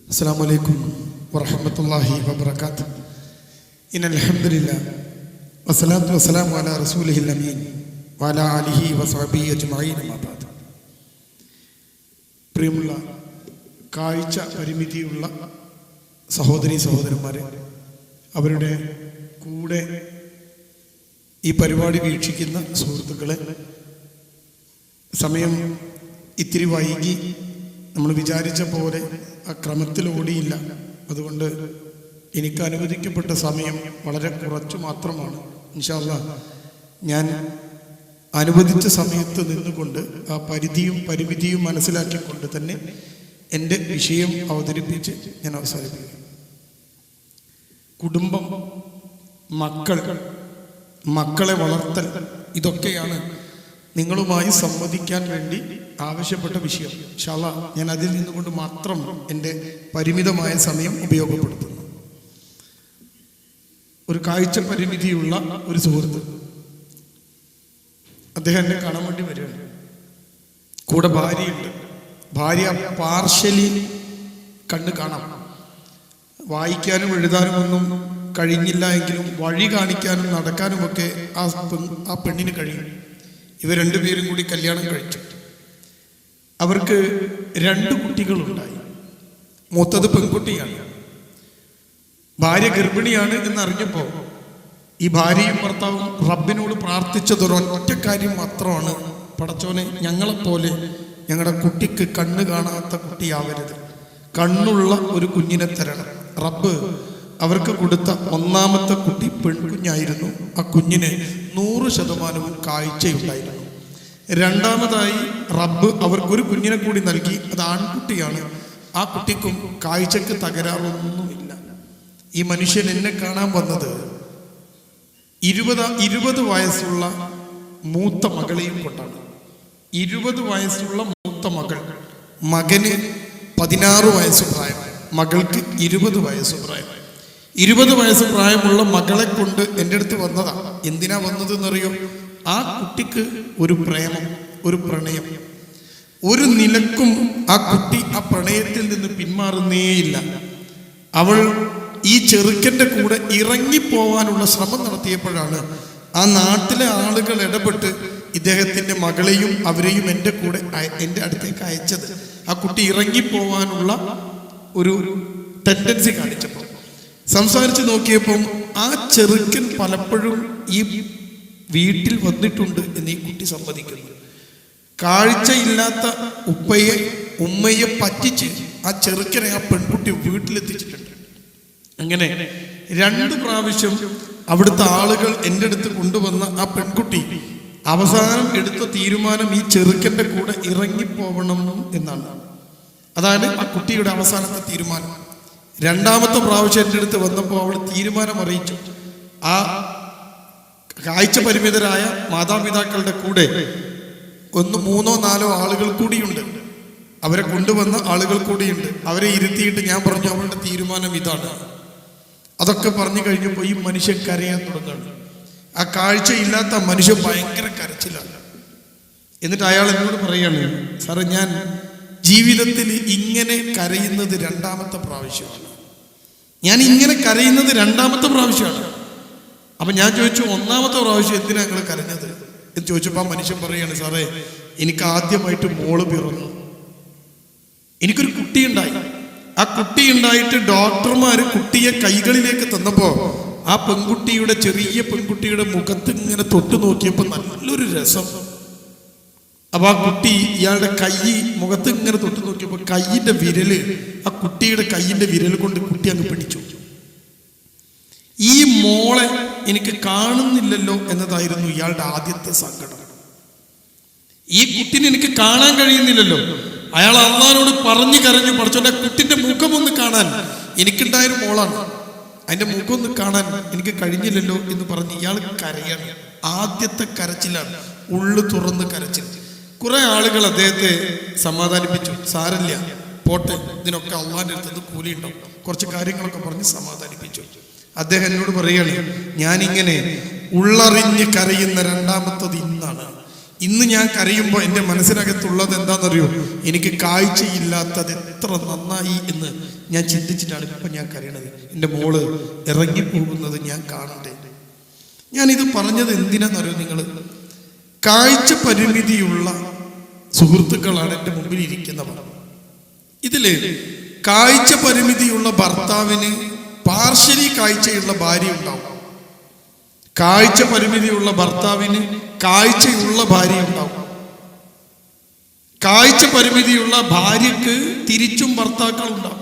അസ്സലാമു അലൈക്കും വറഹ്മത്തുള്ളാഹി വബറകാതുഹു. ഇന്നൽ ഹംദുലില്ലാഹ് വസ്സലാത്തു വസ്സലാമു അലാ റസൂലിഹിൽ അമീൻ വഅലാ ആലിഹി വസഹ്ബിഹി അജ്മഈൻ. അമ്മാ ബഅദ്. പ്രിയമുള്ള കാഴ്ച പരിമിതിയുള്ള സഹോദരീ സഹോദരന്മാരെ, അവരുടെ കൂടെ ഈ പരിപാടി വീക്ഷിക്കുന്ന സുഹൃത്തുക്കളെ, സമയം ഇത്തിരി വൈകി, നമ്മൾ വിചാരിച്ച പോലെ ആ ക്രമത്തിൽ ഓടിയില്ല. അതുകൊണ്ട് എനിക്ക് അനുവദിക്കപ്പെട്ട സമയം വളരെ കുറച്ചു മാത്രമാണ്. ഇൻഷാ അല്ലാഹ് ഞാൻ അനുവദിച്ച സമയത്ത് നിന്നുകൊണ്ട് ആ പരിധിയും പരിമിതിയും മനസ്സിലാക്കിക്കൊണ്ട് തന്നെ എൻ്റെ വിഷയം അവതരിപ്പിച്ച് ഞാൻ അവസാനിപ്പിക്കും. കുടുംബം, മക്കളെ വളർത്തൽ, ഇതൊക്കെയാണ് നിങ്ങളുമായി സംവദിക്കാൻ വേണ്ടി ആവശ്യപ്പെട്ട വിഷയം. ഇൻഷാ അല്ലാഹ് ഞാൻ അതിൽ നിന്നുകൊണ്ട് മാത്രം എൻ്റെ പരിമിതമായ സമയം ഉപയോഗപ്പെടുത്തുന്നു. ഒരു കാഴ്ച പരിമിതിയുള്ള ഒരു സുഹൃത്ത്, അദ്ദേഹം എന്നെ കാണാൻ വേണ്ടി വരികയാണ്. കൂടെ ഭാര്യയുണ്ട്. ഭാര്യ പാർഷ്യലി കണ്ണ് കാണാം. വായിക്കാനും എഴുതാനും ഒന്നും കഴിഞ്ഞില്ല എങ്കിലും വഴി കാണിക്കാനും നടക്കാനുമൊക്കെ ആ പെണ്ണിന് കഴിയും. ഇവർ രണ്ടുപേരും കൂടി കല്യാണം കഴിച്ചു. അവർക്ക് 2 കുട്ടികളുണ്ടായി. മൂത്തത് പെൺകുട്ടിയാണ്. ഭാര്യ ഗർഭിണിയാണ് എന്നറിഞ്ഞപ്പോൾ ഈ ഭാര്യയും ഭർത്താവും റബ്ബിനോട് പ്രാർത്ഥിച്ചതൊരൊറ്റ കാര്യം മാത്രമാണ്: പടച്ചോനെ, ഞങ്ങളെപ്പോലെ ഞങ്ങളുടെ കുട്ടിക്ക് കണ്ണ് കാണാത്ത കുട്ടിയാവരുത്, കണ്ണുള്ള ഒരു കുഞ്ഞിനെ തരണം. റബ്ബ് അവർക്ക് കൊടുത്ത 1ാമത്തെ കുട്ടി പെൺകുഞ്ഞായിരുന്നു. ആ കുഞ്ഞിന് 100% കാഴ്ചയുണ്ടായിരുന്നു. 2ാമതായി റബ്ബ് അവർക്കൊരു കുഞ്ഞിനെ കൂടി നൽകി. അത് ആൺകുട്ടിയാണ്. ആ കുട്ടിക്കും കാഴ്ചക്ക് തകരാറൊന്നുമില്ല. ഈ മനുഷ്യൻ എന്നെ കാണാൻ വന്നത് 20 വയസ്സുള്ള മൂത്ത മകളെയും കൊണ്ടാണ്. 20 വയസ്സുള്ള മൂത്ത മകന് 16 വയസ്സ് പ്രായം, മകൾക്ക് 20 വയസ്സ് പ്രായം. 20 വയസ്സ് പ്രായമുള്ള മകളെ കൊണ്ട് എൻ്റെ അടുത്ത് വന്നതാ. എന്തിനാ വന്നത് എന്നറിയോ? ആ കുട്ടിക്ക് ഒരു പ്രേമം, ഒരു പ്രണയം. ഒരു നിലക്കും ആ കുട്ടി ആ പ്രണയത്തിൽ നിന്ന് പിന്മാറുന്നേയില്ല. അവൾ ഈ ചെറുക്കൻ്റെ കൂടെ ഇറങ്ങിപ്പോവാനുള്ള ശ്രമം നടത്തിയപ്പോഴാണ് ആ നാട്ടിലെ ആളുകൾ ഇടപെട്ട് ഇദ്ദേഹത്തിൻ്റെ മകളെയും അവരെയും എൻ്റെ അടുത്തേക്ക് അയച്ചത്. ആ കുട്ടി ഇറങ്ങിപ്പോവാനുള്ള ഒരു ടെൻഡൻസി കാണിച്ചപ്പോൾ സംസാരിച്ച് നോക്കിയപ്പം ആ ചെറുക്കൻ പലപ്പോഴും ഈ വീട്ടിൽ വന്നിട്ടുണ്ട് എന്ന് ഈ കുട്ടി സമ്മതിക്കുന്നു. കാഴ്ചയില്ലാത്ത ഉമ്മയെ പറ്റിച്ച് ആ ചെറുക്കനെ ആ പെൺകുട്ടി വീട്ടിലെത്തിച്ചിട്ടുണ്ട്. അങ്ങനെ 2 പ്രാവശ്യം അവിടുത്തെ ആളുകൾ എൻ്റെ അടുത്ത് കൊണ്ടുവന്ന ആ പെൺകുട്ടി അവസാനം എടുത്ത തീരുമാനം ഈ ചെറുക്കൻ്റെ കൂടെ ഇറങ്ങിപ്പോവണം എന്നാണ്. അതാണ് ആ കുട്ടിയുടെ അവസാനത്തെ തീരുമാനം. 2ാമത്തെ പ്രാവശ്യം എൻ്റെ അടുത്ത് വന്നപ്പോൾ അവൾ തീരുമാനം അറിയിച്ചു. ആ കാഴ്ച പരിമിതരായ മാതാപിതാക്കളുടെ കൂടെ 1, 3, 4 ആളുകൾ കൂടിയുണ്ട്. അവരെ കൊണ്ടുവന്ന ആളുകൾ കൂടിയുണ്ട്. അവരെ ഇരുത്തിയിട്ട് ഞാൻ പറഞ്ഞു, അവളുടെ തീരുമാനം ഇതാണ്. അതൊക്കെ പറഞ്ഞു കഴിഞ്ഞപ്പോൾ ഈ മനുഷ്യൻ കരയാൻ തുടങ്ങുകയാണ്. ആ കാഴ്ചയില്ലാത്ത മനുഷ്യൻ ഭയങ്കര കരച്ചിലാണ്. എന്നിട്ട് അയാൾ എന്നോട് പറയാണ്, സാറേ, ഞാൻ ജീവിതത്തിൽ ഇങ്ങനെ കരയുന്നത് 2ാമത്തെ പ്രാവശ്യമാണ്. ഞാൻ ഇങ്ങനെ കരയുന്നത് 2ാമത്തെ പ്രാവശ്യമാണ്. അപ്പൊ ഞാൻ ചോദിച്ചു, 1ാമത്തെ പ്രാവശ്യം എന്തിനാ നിങ്ങൾ കരഞ്ഞത് എന്ന് ചോദിച്ചപ്പോൾ ആ മനുഷ്യൻ പറയാണ്, സാറേ, എനിക്ക് ആദ്യമായിട്ട് മോള് പിറന്നു. എനിക്കൊരു കുട്ടിയുണ്ടായി. ആ കുട്ടിയുണ്ടായിട്ട് ഡോക്ടർമാർ കുട്ടിയെ കൈകളിലേക്ക് തന്നപ്പോൾ ആ ചെറിയ പെൺകുട്ടിയുടെ മുഖത്ത് ഇങ്ങനെ തൊട്ട് നോക്കിയപ്പോൾ നല്ലൊരു രസം. അപ്പൊ ആ കുട്ടി ഇയാളുടെ മുഖത്ത് ഇങ്ങനെ തൊട്ട് നോക്കിയപ്പോൾ ആ കുട്ടിയുടെ കയ്യിന്റെ വിരൽ കൊണ്ട് കുട്ടി അങ്ങ് പിടിച്ചു. ഈ മോളെ എനിക്ക് കാണുന്നില്ലല്ലോ എന്നതായിരുന്നു ഇയാളുടെ ആദ്യത്തെ സങ്കടം. ഈ കുട്ടിനെ എനിക്ക് കാണാൻ കഴിയുന്നില്ലല്ലോ. അയാൾ അള്ളാഹുവിനോട് പറഞ്ഞു കരഞ്ഞു, പഠിച്ചോന്റെ കുട്ടിന്റെ മുഖം ഒന്ന് കാണാൻ, എനിക്കുണ്ടായൊരു മോളാണ്, അതിന്റെ മുഖം ഒന്ന് കാണാൻ എനിക്ക് കഴിഞ്ഞില്ലല്ലോ എന്ന് പറഞ്ഞ് ഇയാൾ കരയാണ്. ആദ്യത്തെ കരച്ചിലാണ്, ഉള്ളു തുറന്ന് കരച്ചിൽ. കുറെ ആളുകൾ അദ്ദേഹത്തെ സമാധാനിപ്പിച്ചു. സാരല്ല, പോട്ടെ, ഇതിനൊക്കെ അള്ളാഹിന്റെ അടുത്ത് കൂലി ഉണ്ടാവും, കുറച്ച് കാര്യങ്ങളൊക്കെ പറഞ്ഞ് സമാധാനിപ്പിച്ചു. അദ്ദേഹം എന്നോട് പറയാണ്, ഞാനിങ്ങനെ ഉള്ളറിഞ്ഞ് കരയുന്ന 2ാമത്തത് ഇന്നാണ്. ഇന്ന് ഞാൻ കരയുമ്പോൾ എൻ്റെ മനസ്സിനകത്തുള്ളത് എന്താണെന്നറിയോ? എനിക്ക് കാഴ്ചയില്ലാത്തത് എത്ര നന്നായി എന്ന് ഞാൻ ചിന്തിച്ചിട്ടാണ് ഇപ്പം ഞാൻ കരയണത്. എൻ്റെ മോള് ഇറങ്ങിപ്പോകുന്നത് ഞാൻ കാണണ്ടേ. ഞാനിത് പറഞ്ഞത് എന്തിനാണെന്നറിയോ? നിങ്ങൾ കാഴ്ച പരിമിതിയുള്ള സുഹൃത്തുക്കളാണ് എൻ്റെ മുമ്പിൽ ഇരിക്കുന്നവർ. ഇതില് കാഴ്ച പരിമിതിയുള്ള ഭർത്താവിന് പാർശ്വലി കാഴ്ചയുള്ള ഭാര്യ ഉണ്ടാവും. കാഴ്ച പരിമിതിയുള്ള ഭർത്താവിന് കാഴ്ചയുള്ള ഭാര്യ ഉണ്ടാവും. കാഴ്ച പരിമിതിയുള്ള ഭാര്യക്ക് തിരിച്ചും ഭർത്താക്കൾ ഉണ്ടാവും.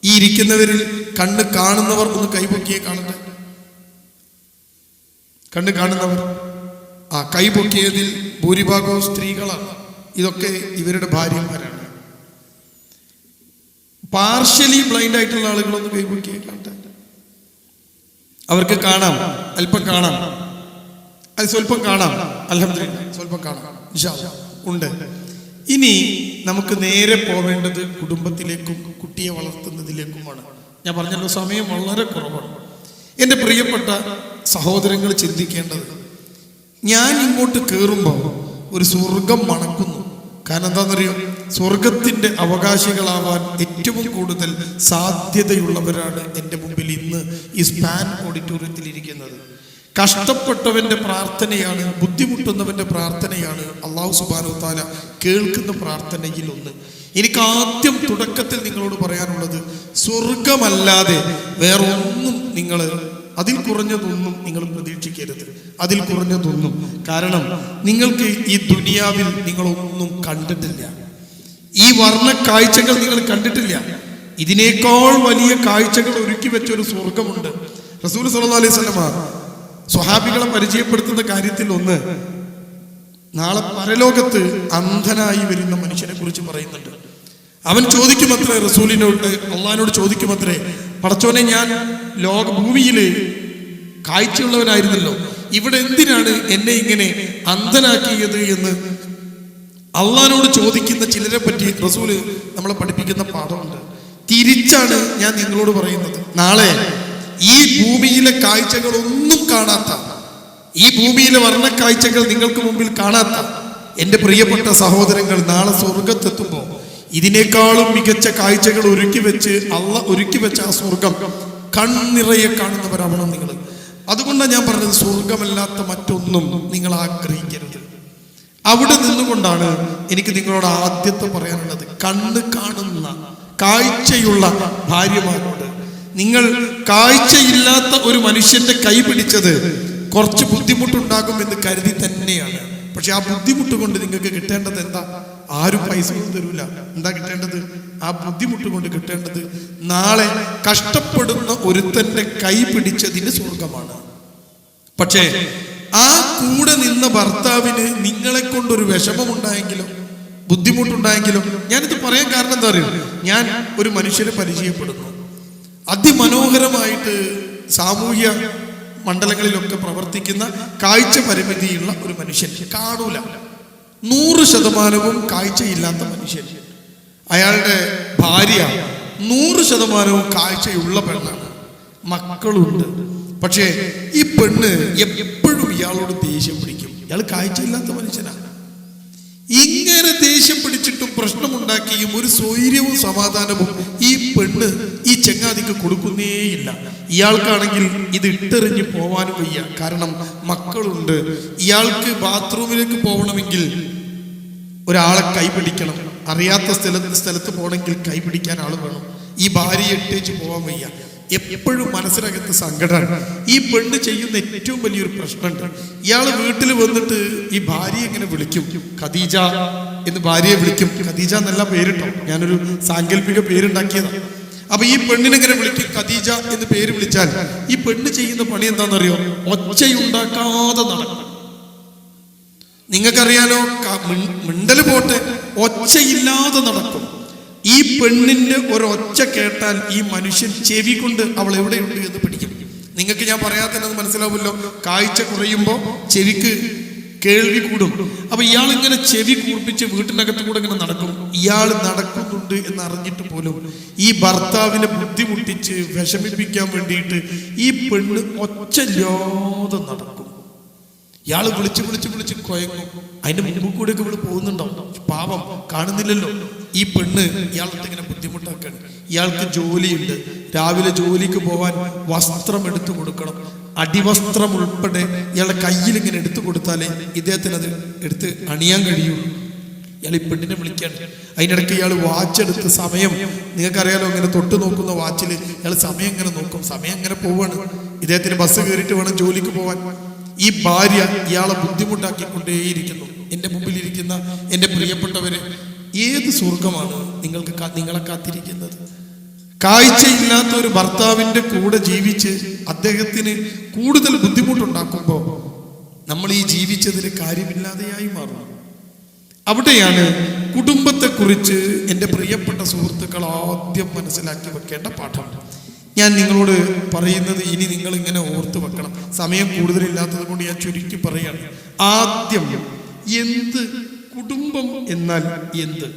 ഈ ഇരിക്കുന്നവരിൽ കണ്ണ് കാണുന്നവർ ഒന്ന് കൈപൊക്കിയെ കാണട്ടെ. കണ്ണ് കാണുന്നവർ കൈപൊക്കിയതിൽ ഭൂരിഭാഗവും സ്ത്രീകളാണ്. ഇതൊക്കെ ഇവരുടെ ഭാര്യമാരാണ്. പാർഷ്യലി ബ്ലൈൻഡ് ആയിട്ടുള്ള ആളുകളൊന്ന് കൈപൊക്കിയെ കാണട്ടെ. അവർക്ക് കാണാം, അല്പം കാണാം, അത് സ്വല്പം കാണാം. അൽഹംദുലില്ലാഹ്, സ്വല്പം കാണാം, ഇൻഷാ അല്ലാഹ് ഉണ്ട്. ഇനി നമുക്ക് നേരെ പോവേണ്ടത് കുടുംബത്തിലേക്കും കുട്ടിയെ വളർത്തുന്നതിലേക്കുമാണ്. ഞാൻ പറഞ്ഞല്ലോ, സമയം വളരെ കുറവാണ്. എൻ്റെ പ്രിയപ്പെട്ട സഹോദരങ്ങൾ ചിന്തിക്കേണ്ടത്, ഞാൻ ഇങ്ങോട്ട് കയറുമ്പോൾ ഒരു സ്വർഗം മണക്കുന്നു. കാരണം എന്താണെന്നറിയോ? സ്വർഗത്തിൻ്റെ അവകാശികളാവാൻ ഏറ്റവും കൂടുതൽ സാധ്യതയുള്ളവരാണ് എൻ്റെ മുമ്പിൽ ഇന്ന് ഈ സ്പാൻ ഓഡിറ്റോറിയത്തിൽ ഇരിക്കുന്നത്. കഷ്ടപ്പെട്ടവന്റെ പ്രാർത്ഥനയാണ്, ബുദ്ധിമുട്ടുന്നവന്റെ പ്രാർത്ഥനയാണ് അല്ലാഹു സുബ്ഹാനഹു വ തആല കേൾക്കുന്ന പ്രാർത്ഥനയിൽ ഒന്ന്. എനിക്ക് ആദ്യം തുടക്കത്തിൽ നിങ്ങളോട് പറയാനുള്ളത്, സ്വർഗമല്ലാതെ വേറൊന്നും നിങ്ങൾ, അതിൽ കുറഞ്ഞതൊന്നും നിങ്ങൾ പ്രതീക്ഷിക്കരുത്. അതിൽ കുറഞ്ഞതൊന്നും. കാരണം നിങ്ങൾക്ക് ഈ ദുനിയാവിൽ നിങ്ങളൊന്നും കണ്ടിട്ടില്ല. ഈ വർണ്ണ കാഴ്ചകൾ നിങ്ങൾ കണ്ടിട്ടില്ല. ഇതിനേക്കാൾ വലിയ കാഴ്ചകൾ ഒരുക്കി വെച്ചൊരു സ്വർഗമുണ്ട്. റസൂൽ സല്ലല്ലാഹു അലൈഹി വസല്ലമ സ്വഹാബികളെ പരിചയപ്പെടുത്തുന്ന കാര്യത്തിൽ ഒന്ന്, നാളെ പരലോകത്ത് അന്ധനായി വരുന്ന മനുഷ്യനെ കുറിച്ച് പറയുന്നുണ്ട്. അവൻ ചോദിക്കുമത്രേ റസൂലിനോട്, അള്ളാഹിനോട് ചോദിക്കുമത്രേ, പടച്ചോനെ, ഞാൻ ഭൂമിയില് കാഴ്ചയുള്ളവനായിരുന്നല്ലോ, ഇവിടെ എന്തിനാണ് എന്നെ ഇങ്ങനെ അന്ധനാക്കിയത് എന്ന് അള്ളാഹിനോട് ചോദിക്കുന്ന ചിലരെ പറ്റി റസൂല് നമ്മളെ പഠിപ്പിക്കുന്ന പാഠമുണ്ട്. തിരിച്ചാണ് ഞാൻ നിങ്ങളോട് പറയുന്നത്. നാളെ ഈ ഭൂമിയിലെ കാഴ്ചകളൊന്നും കാണാത്ത, ഈ ഭൂമിയിലെ വർണ്ണ കാഴ്ചകൾ നിങ്ങൾക്ക് മുമ്പിൽ കാണാത്ത എൻ്റെ പ്രിയപ്പെട്ട സഹോദരങ്ങൾ നാളെ സ്വർഗത്തെത്തുമ്പോൾ ഇതിനേക്കാളും മികച്ച കാഴ്ചകൾ ഒരുക്കി വെച്ച് അള്ളാഹ് ഒരുക്കി വെച്ച ആ സ്വർഗം കണ്ണിറയെ കാണുന്നവരാവണം നിങ്ങൾ. അതുകൊണ്ടാണ് ഞാൻ പറഞ്ഞത്, സ്വർഗമല്ലാത്ത മറ്റൊന്നും നിങ്ങൾ ആഗ്രഹിക്കരുത്. അവിടെ നിന്നുകൊണ്ടാണ് എനിക്ക് നിങ്ങളോട് ആദ്യത്തെ പറയാനുള്ളത്, കണ്ണ് കാണുന്ന കാഴ്ചയുള്ള ഭാര്യമാരോട്. നിങ്ങൾ കാഴ്ചയില്ലാത്ത ഒരു മനുഷ്യന്റെ കൈ പിടിച്ചത് കുറച്ച് ബുദ്ധിമുട്ടുണ്ടാകുമെന്ന് കരുതി തന്നെയാണ്. പക്ഷെ ആ ബുദ്ധിമുട്ട് കൊണ്ട് നിങ്ങൾക്ക് കിട്ടേണ്ടത് എന്താ? ആരും പൈസ ഒന്നും തരൂല. എന്താ കിട്ടേണ്ടത്? ആ ബുദ്ധിമുട്ട് കൊണ്ട് കിട്ടേണ്ടത് നാളെ കഷ്ടപ്പെടുന്ന ഒരുത്തന്റെ കൈ പിടിച്ചതിന് സ്വർഗമാണ്. പക്ഷേ ആ കൂടെ നിന്ന ഭർത്താവിന് നിങ്ങളെ കൊണ്ടൊരു വിഷമമുണ്ടായെങ്കിലും ബുദ്ധിമുട്ടുണ്ടായെങ്കിലും, ഞാനിത് പറയാൻ കാരണം എന്താ അറിയോ? ഞാൻ ഒരു മനുഷ്യനെ പരിചയപ്പെടുന്നു, അതിമനോഹരമായിട്ട് സാമൂഹ്യ മണ്ഡലങ്ങളിലൊക്കെ പ്രവർത്തിക്കുന്ന കാഴ്ച പരിമിതിയുള്ള ഒരു മനുഷ്യൻ, കാണൂല, 100% കാഴ്ചയില്ലാത്ത മനുഷ്യൻ. അയാളുടെ ഭാര്യ 100% കാഴ്ചയുള്ള പെണ്ണാണ്, മക്കളുണ്ട്. പക്ഷേ ഈ പെണ്ണ് എപ്പോഴും ഇയാളോട് ദേഷ്യം പിടിക്കും. ഇയാൾ കാഴ്ചയില്ലാത്ത മനുഷ്യനാണ്. ഇങ്ങനെ ദേഷ്യം പിടിച്ചിട്ടും പ്രശ്നമുണ്ടാക്കിയും ഒരു സ്വൈര്യവും സമാധാനവും ഈ പെണ്ണ് ഈ ചങ്ങാതിക്ക് കൊടുക്കുന്നേയില്ല. ഇയാൾക്കാണെങ്കിൽ ഇത് ഇട്ടെറിഞ്ഞ് പോവാനും വയ്യ, കാരണം മക്കളുണ്ട്. ഇയാൾക്ക് ബാത്റൂമിലേക്ക് പോകണമെങ്കിൽ ഒരാളെ കൈ പിടിക്കണം, അറിയാത്ത സ്ഥലത്ത് പോകണമെങ്കിൽ കൈ പിടിക്കാൻ ആൾ വേണം. ഈ ഭാര്യയെ ഇട്ടേച്ച് പോകാൻ വയ്യ. എപ്പോഴും മനസ്സിനകത്ത് സങ്കടമാണ്. ഈ പെണ്ണ് ചെയ്യുന്ന ഏറ്റവും വലിയൊരു പ്രശ്നമുണ്ട്. ഇയാൾ വീട്ടിൽ വന്നിട്ട് ഈ ഭാര്യയെ ഇങ്ങനെ വിളിക്കും, ഖദീജ എന്ന് ഭാര്യയെ വിളിക്കും. ഖദീജ എന്നല്ല പേരിട്ടോ, ഞാനൊരു സാങ്കല്പിക പേരുണ്ടാക്കിയതാണ്. അപ്പൊ ഈ പെണ്ണിനെങ്ങനെ വിളിക്കും, ഖദീജ എന്ന് പേര് വിളിച്ചാൽ ഈ പെണ്ണ് ചെയ്യുന്ന പണി എന്താണെന്നറിയോ? ഒച്ചയുണ്ടാക്കാതെ നടക്കും. നിങ്ങൾക്കറിയാലോ, മിണ്ടല് പോട്ടെ, ഒച്ചയില്ലാതെ നടക്കും. ഈ പെണ്ണിന്റെ ഒരൊച്ച കേട്ടാൽ ഈ മനുഷ്യൻ ചെവി കൊണ്ട് അവൾ എവിടെയുണ്ട് എന്ന് പിടിക്കും. നിങ്ങൾക്ക് ഞാൻ പറയാതെ തന്നെ അത് മനസ്സിലാവുമല്ലോ. കാഴ്ച കുറയുമ്പോൾ ചെവിക്ക് കേൾവി കൂടും. അപ്പൊ ഇയാൾ ഇങ്ങനെ ചെവി കൂർപ്പിച്ച് വീട്ടിനകത്ത് കൂടെ ഇങ്ങനെ നടക്കും. ഇയാൾ നടക്കുന്നുണ്ട് എന്നറിഞ്ഞിട്ട് പോലും ഈ ഭർത്താവിനെ ബുദ്ധിമുട്ടിച്ച് വിഷമിപ്പിക്കാൻ വേണ്ടിയിട്ട് ഈ പെണ്ണ് ഒച്ചയില്ലാതെ നടക്കും. ഇയാള് വിളിച്ച് കൊയങ്ങും. അതിന്റെ മുമ്പ് കൂടെയൊക്കെ ഇവള് പോകുന്നുണ്ടാവും. പാവം കാണുന്നില്ലല്ലോ. ഈ പെണ്ണ് ഇയാൾക്ക് ഇങ്ങനെ ബുദ്ധിമുട്ടാക്കാണ്. ഇയാൾക്ക് ജോലിയുണ്ട്, രാവിലെ ജോലിക്ക് പോവാൻ വസ്ത്രം എടുത്തു കൊടുക്കണം. അടിവസ്ത്രം ഉൾപ്പെടെ ഇയാളുടെ കയ്യിൽ ഇങ്ങനെ എടുത്തു കൊടുത്താലേ ഇദ്ദേഹത്തിന് അത് എടുത്ത് അണിയാൻ കഴിയുള്ളൂ. ഇയാൾ ഈ പെണ്ണിനെ വിളിക്കാണ്. അതിനിടയ്ക്ക് ഇയാൾ വാച്ച് എടുത്ത് സമയം, നിങ്ങൾക്കറിയാലോ, ഇങ്ങനെ തൊട്ട് നോക്കുന്ന വാച്ചിൽ ഇയാൾ സമയം ഇങ്ങനെ നോക്കും. സമയം ഇങ്ങനെ പോവാണ്. ഇദ്ദേഹത്തിന് ബസ് കയറിയിട്ട് വേണം ജോലിക്ക് പോവാൻ. ഈ ഭാര്യ ഇയാളെ ബുദ്ധിമുട്ടാക്കിക്കൊണ്ടേയിരിക്കുന്നു. എൻ്റെ മുമ്പിലിരിക്കുന്ന എൻ്റെ പ്രിയപ്പെട്ടവരെ, ഏത് സ്വർഗമാണ് നിങ്ങളെ കാത്തിരിക്കുന്നത്? കാഴ്ചയില്ലാത്ത ഒരു ഭർത്താവിൻ്റെ കൂടെ ജീവിച്ച് അദ്ദേഹത്തിന് കൂടുതൽ ബുദ്ധിമുട്ടുണ്ടാക്കുമ്പോൾ നമ്മൾ ഈ ജീവിച്ചതിന് കാര്യമില്ലാതെയായി മാറും. അവിടെയാണ് കുടുംബത്തെക്കുറിച്ച് എൻ്റെ പ്രിയപ്പെട്ട സുഹൃത്തുക്കൾ ആദ്യം മനസ്സിലാക്കി വെക്കേണ്ട പാഠം. ഞാൻ നിങ്ങളോട് പറയുന്നത് ഇനി നിങ്ങൾ ഇങ്ങനെ ഓർത്ത് വെക്കണം. സമയം കൂടുതലില്ലാത്തത് കൊണ്ട് ഞാൻ ചുരുക്കി പറയാണ്. ആദ്യം കുടുംബം എന്നാൽ എന്ത്?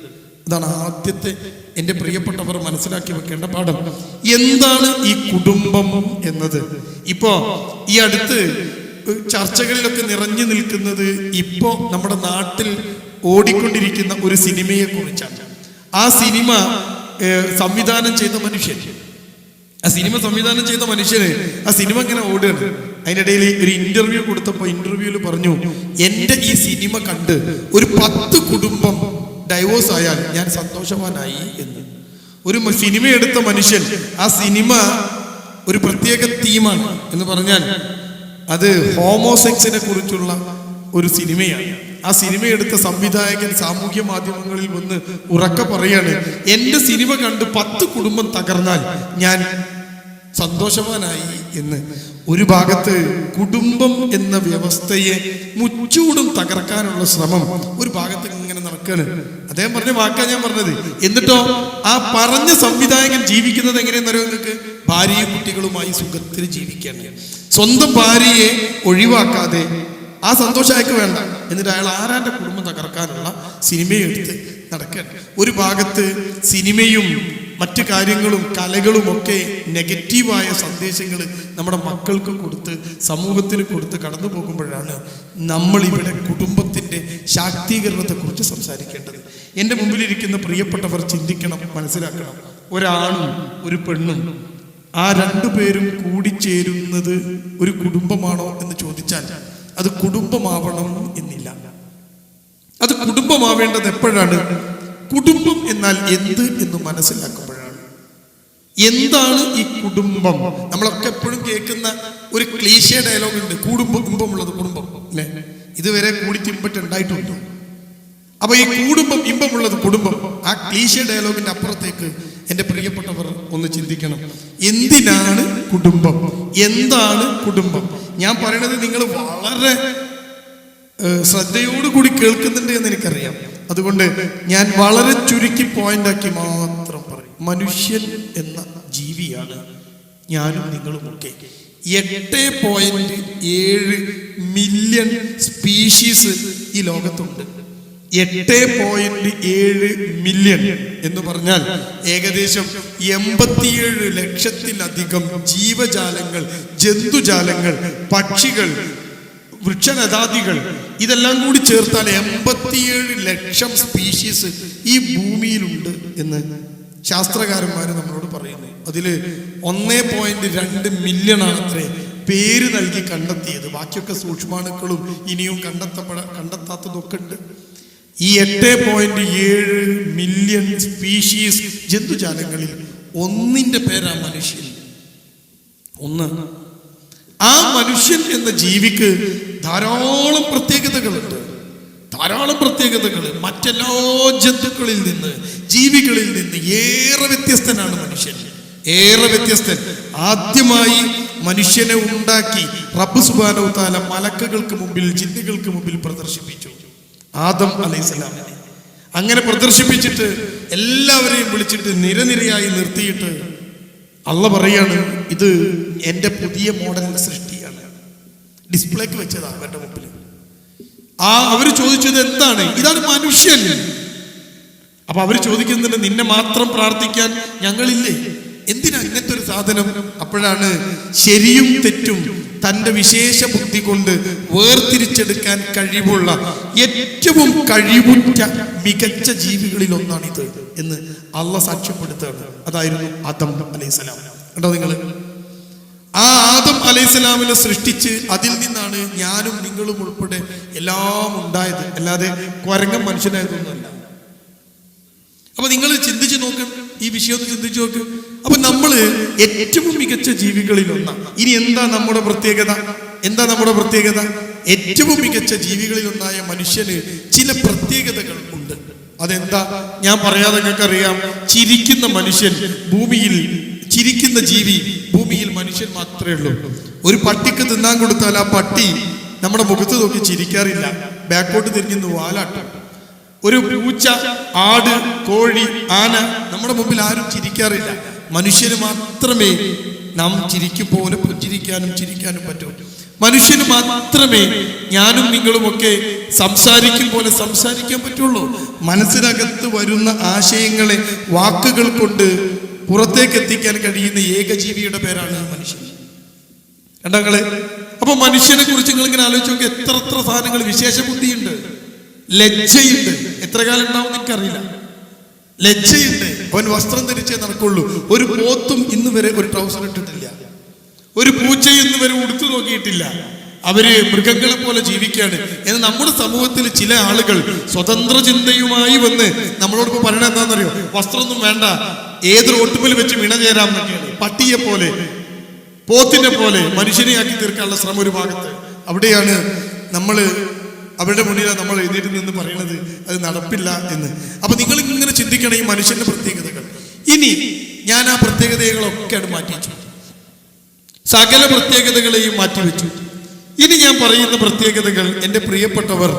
അതാണ് ആദ്യത്തെ എൻ്റെ പ്രിയപ്പെട്ടവർ മനസ്സിലാക്കി വെക്കേണ്ട പാഠം. എന്താണ് ഈ കുടുംബം എന്നത്? ഇപ്പോ ഈ അടുത്ത് ചർച്ചകളിലൊക്കെ നിറഞ്ഞു നിൽക്കുന്നത് ഇപ്പോ നമ്മുടെ നാട്ടിൽ ഓടിക്കൊണ്ടിരിക്കുന്ന ഒരു സിനിമയെ കുറിച്ചാണ്. ആ സിനിമ സംവിധാനം ചെയ്ത മനുഷ്യന് ആ സിനിമ ഇങ്ങനെ ഓടുകയാണ്. അതിനിടയിൽ ഒരു ഇന്റർവ്യൂ കൊടുത്തപ്പോൾ ഇന്റർവ്യൂവിൽ പറഞ്ഞു, എൻ്റെ ഈ സിനിമ കണ്ട് ഒരു 10 കുടുംബം ഡൈവോഴ്സ് ആയാൽ ഞാൻ സന്തോഷവാനായി എന്ന്. ഒരു സിനിമ എടുത്ത മനുഷ്യൻ, ആ സിനിമ ഒരു പ്രത്യേക തീമാണ് എന്ന് പറഞ്ഞാൽ അത് ഹോമോസെക്സിനെ കുറിച്ചുള്ള ഒരു സിനിമയാണ്. ആ സിനിമ എടുത്ത സംവിധായകൻ സാമൂഹ്യ മാധ്യമങ്ങളിൽ വന്ന് ഉറക്കെ പറയാണ്, എൻ്റെ സിനിമ കണ്ട് 10 കുടുംബം തകർന്നാൽ ഞാൻ സന്തോഷവാനായി എന്ന്. ഒരു ഭാഗത്ത് കുടുംബം എന്ന വ്യവസ്ഥയെ മുച്ചൂടും തകർക്കാനുള്ള ശ്രമം ഒരു ഭാഗത്ത് ഇങ്ങനെ നടക്കുകയാണ്. അദ്ദേഹം പറഞ്ഞ വാക്കാ ഞാൻ പറഞ്ഞത്. എന്നിട്ടോ ആ പറഞ്ഞ സംവിധായകൻ ജീവിക്കുന്നത് എങ്ങനെയെന്നറിയോ നിങ്ങൾക്ക്? ഭാര്യയും കുട്ടികളുമായി സുഖത്തിൽ ജീവിക്കുകയാണ്. സ്വന്തം ഭാര്യയെ ഒഴിവാക്കാതെ ആ സന്തോഷം അയാൾക്ക് വേണ്ട. എന്നിട്ട് അയാൾ ആരാന്റെ കുടുംബം തകർക്കാനുള്ള സിനിമയെടുത്ത് നടക്കുകയാണ്. ഒരു ഭാഗത്ത് സിനിമയും മറ്റു കാര്യങ്ങളും കലകളും ഒക്കെ നെഗറ്റീവായ സന്ദേശങ്ങൾ നമ്മുടെ മക്കൾക്ക് കൊടുത്ത് സമൂഹത്തിന് കൊടുത്ത് കടന്നു പോകുമ്പോഴാണ് നമ്മൾ ഇവിടെ കുടുംബത്തിൻ്റെ ശാക്തീകരണത്തെക്കുറിച്ച് സംസാരിക്കേണ്ടത്. എൻ്റെ മുമ്പിലിരിക്കുന്ന പ്രിയപ്പെട്ടവർ ചിന്തിക്കണം, മനസ്സിലാക്കണം. ഒരാണും ഒരു പെണ്ണും ആ 2 പേരും കൂടിച്ചേരുന്നത് ഒരു കുടുംബമാണോ എന്ന് ചോദിച്ചാൽ അത് കുടുംബമാവണം എന്നില്ല. അത് കുടുംബമാവേണ്ടത് എപ്പോഴാണ്? കുടുംബം എന്നാൽ എന്ത് എന്ന് മനസ്സിലാക്കുമ്പോഴാണ്. എന്താണ് ഈ കുടുംബം? നമ്മളൊക്കെ എപ്പോഴും കേൾക്കുന്ന ഒരു ക്ലീശേ ഡയലോഗ് ഉണ്ട്, ഇമ്പമുള്ളത് കുടുംബം അല്ലേ? ഇതുവരെ കൂടിത്തിമ്പറ്റുണ്ടായിട്ടുണ്ടോ? അപ്പൊ ഈ ഇമ്പമുള്ളത് കുടുംബം, ആ ക്ലീശേ ഡയലോഗിന്റെ അപ്പുറത്തേക്ക് എൻ്റെ പ്രിയപ്പെട്ടവർ ഒന്ന് ചിന്തിക്കണം. എന്തിനാണ് കുടുംബം? എന്താണ് കുടുംബം? ഞാൻ പറയണത് നിങ്ങൾ വളരെ ശ്രദ്ധയോടുകൂടി കേൾക്കുന്നുണ്ട് എന്ന് എനിക്കറിയാം. അതുകൊണ്ട് ഞാൻ വളരെ ചുരുക്കി പോയിന്റാക്കി മാത്രം പറയും. മനുഷ്യൻ എന്ന ജീവിയാണ് ഞാനും നിങ്ങളുമൊക്കെ. 8.7 മില്യൺ സ്പീഷീസ് ഈ ലോകത്തുണ്ട്. 8.7 മില്യൺ എന്ന് പറഞ്ഞാൽ ഏകദേശം 87 ലക്ഷത്തിലധികം ജീവജാലങ്ങൾ, ജന്തുജാലങ്ങൾ, പക്ഷികൾ, വൃക്ഷലതാദികൾ, ഇതെല്ലാം കൂടി ചേർത്താൽ 87 ലക്ഷം സ്പീഷീസ് ഈ ഭൂമിയിലുണ്ട് എന്ന് ശാസ്ത്രകാരന്മാർ നമ്മളോട് പറയുന്നു. അതിൽ 1.2 മില്യൺ ആണത്രേ പേര് നൽകി കണ്ടെത്തിയത്. ബാക്കിയൊക്കെ സൂക്ഷ്മാണുക്കളും ഇനിയും കണ്ടെത്താത്തതൊക്കെ ഉണ്ട്. ഈ 8.7 മില്യൺ സ്പീഷീസ് ജന്തുജാലങ്ങളിൽ ഒന്നിന്റെ പേരാ മനുഷ്യൻ. ഒന്ന്. ആ മനുഷ്യൻ എന്ന ജീവിക്ക് ധാരാളം പ്രത്യേകതകളുണ്ട്. മറ്റെല്ലാ ജന്തുക്കളിൽ നിന്ന്, ജീവികളിൽ നിന്ന് ഏറെ വ്യത്യസ്തനാണ് മനുഷ്യൻ. ഏറെ വ്യത്യസ്തൻ. ആദ്യമായി മനുഷ്യനെ ഉണ്ടാക്കി റബ്ബ് സുബ്ഹാനഹു തആല മലക്കുകൾക്ക് മുമ്പിൽ, ജിന്നുകൾക്ക് മുമ്പിൽ പ്രദർശിപ്പിച്ചു ആദം അലൈഹിസ്സലാമിനെ. അങ്ങനെ പ്രദർശിപ്പിച്ചിട്ട് എല്ലാവരെയും വിളിച്ചിട്ട് നിരനിരയായി നിർത്തിയിട്ട് അള്ളാഹ് പറയാണ്, ഇത് എൻ്റെ പുതിയ മോഡൽ സൃഷ്ടിയാണ്. ഡിസ്പ്ലേക്ക് വെച്ചതാ അവരുടെ മുമ്പിൽ. അവര് ചോദിച്ചത് എന്താണ്? ഇതാണ് മനുഷ്യൻ. അപ്പൊ അവര് ചോദിക്കുന്നുണ്ട്, നിന്നെ മാത്രം പ്രാർത്ഥിക്കാൻ ഞങ്ങളില്ലേ? എന്തിനാ ഇങ്ങനത്തെ ഒരു സാധനം? അപ്പോഴാണ് ശരിയും തെറ്റും തൻ്റെ വിശേഷ ബുദ്ധി കൊണ്ട് വേർതിരിച്ചെടുക്കാൻ കഴിവുള്ള ഏറ്റവും കഴിവുറ്റ മികച്ച ജീവികളിൽ ഒന്നാണിത് എന്ന് അള്ളാഹ് സാക്ഷ്യപ്പെടുത്തുകയാണ്. അതായിരുന്നു ആദം അലൈഹിസ്സലാം. കണ്ടോ നിങ്ങൾ? ആ ആദം അലൈഹിസ്സലാമിനെ സൃഷ്ടിച്ച് അതിൽ നിന്നാണ് ഞാനും നിങ്ങളും ഉൾപ്പെടെ എല്ലാം ഉണ്ടായത്, അല്ലാതെ കുരങ്ങൻ മനുഷ്യനായതൊന്നുമല്ല. അപ്പൊ നിങ്ങൾ ചിന്തിച്ചു നോക്കണം, ഈ വിഷയം ചിന്തിച്ചു നോക്ക്. അപ്പൊ നമ്മള് ഏറ്റവും മികച്ച ജീവികളിൽ ഒന്നാണ്. ഇനി എന്താ നമ്മുടെ പ്രത്യേകത? ഏറ്റവും മികച്ച ജീവികളിൽ ഒന്നായ മനുഷ്യന് ചില പ്രത്യേകതകൾ ഉണ്ട്. അതെന്താ ഞാൻ പറയാതെ നിങ്ങൾക്ക് അറിയാം. ചിരിക്കുന്ന മനുഷ്യൻ ഭൂമിയിൽ, ചിരിക്കുന്ന ജീവി ഭൂമിയിൽ മനുഷ്യൻ മാത്രമേ ഉള്ളൂ. ഒരു പട്ടിക്ക് തിന്നാൻ കൊടുത്താൽ ആ പട്ടി നമ്മുടെ മുഖത്ത് നോക്കി ചിരിക്കാറില്ല, ബാക്കോട്ട് തിരിഞ്ഞു വാലാട്ടും. ഒരു പൂച്ച, ആട്, കോഴി, ആന നമ്മുടെ മുമ്പിൽ ആരും ചിരിക്കാറില്ല. മനുഷ്യന് മാത്രമേ നാം ചിരിക്കും പോലെ ചിരിക്കാനും പറ്റൂ. മനുഷ്യന് മാത്രമേ ഞാനും നിങ്ങളുമൊക്കെ സംസാരിക്കും പോലെ സംസാരിക്കാൻ പറ്റുള്ളൂ. മനസ്സിനകത്ത് വരുന്ന ആശയങ്ങളെ വാക്കുകൾ കൊണ്ട് പുറത്തേക്ക് എത്തിക്കാൻ കഴിയുന്ന ഏകജീവിയുടെ പേരാണ് മനുഷ്യൻ. കണ്ടങ്ങളെ? അപ്പൊ മനുഷ്യനെ കുറിച്ച് നിങ്ങൾ ഇങ്ങനെ ആലോചിച്ച് നോക്കി. എത്ര സാധനങ്ങൾ, വിശേഷ ബുദ്ധിയുണ്ട്, ലജ്ജയുണ്ട്. എത്ര കാലം ഉണ്ടാവും എനിക്കറിയില്ല. ലജ്ജയുണ്ട്. അവൻ വസ്ത്രം ധരിച്ചേ നടക്കുള്ളൂ. ഒരു പോത്തും ഇന്ന് വരെ ഒരു ട്രൗസർ ഇട്ടിട്ടില്ല. ഒരു പൂച്ചയും ഇന്ന് വരെ ഉടുത്തു നോക്കിയിട്ടില്ല. അവര് മൃഗങ്ങളെ പോലെ ജീവിക്കുകയാണ്. എന്നാൽ നമ്മുടെ സമൂഹത്തിൽ ചില ആളുകൾ സ്വതന്ത്ര ചിന്തയുമായി വന്ന് നമ്മളോട് ഇപ്പൊ പറയണത് എന്താണെന്നറിയോ? വസ്ത്രമൊന്നും വേണ്ട, ഏത് റോട്ടുമ്പിൽ വെച്ച് വിണ ചേരാം എന്നൊക്കെയാണ്. പട്ടിയെ പോലെ, പോത്തിനെ പോലെ മനുഷ്യനെയാക്കി തീർക്കാനുള്ള ശ്രമം ഒരു ഭാഗത്ത്. അവിടെയാണ് അവരുടെ മുന്നിലാണ് നമ്മൾ എഴുന്നേറ്റ് നിന്ന് പറയുന്നത് അത് നടപ്പില്ല എന്ന്. അപ്പൊ നിങ്ങൾ ഇങ്ങനെ ചിന്തിക്കണം ഈ മനുഷ്യന്റെ പ്രത്യേകതകൾ. ഇനി ഞാൻ ആ പ്രത്യേകതകളൊക്കെ മാറ്റിവെച്ചു, സകല പ്രത്യേകതകളെയും മാറ്റിവെച്ചു. ഇനി ഞാൻ പറയുന്ന പ്രത്യേകതകൾ എൻ്റെ പ്രിയപ്പെട്ടവർ,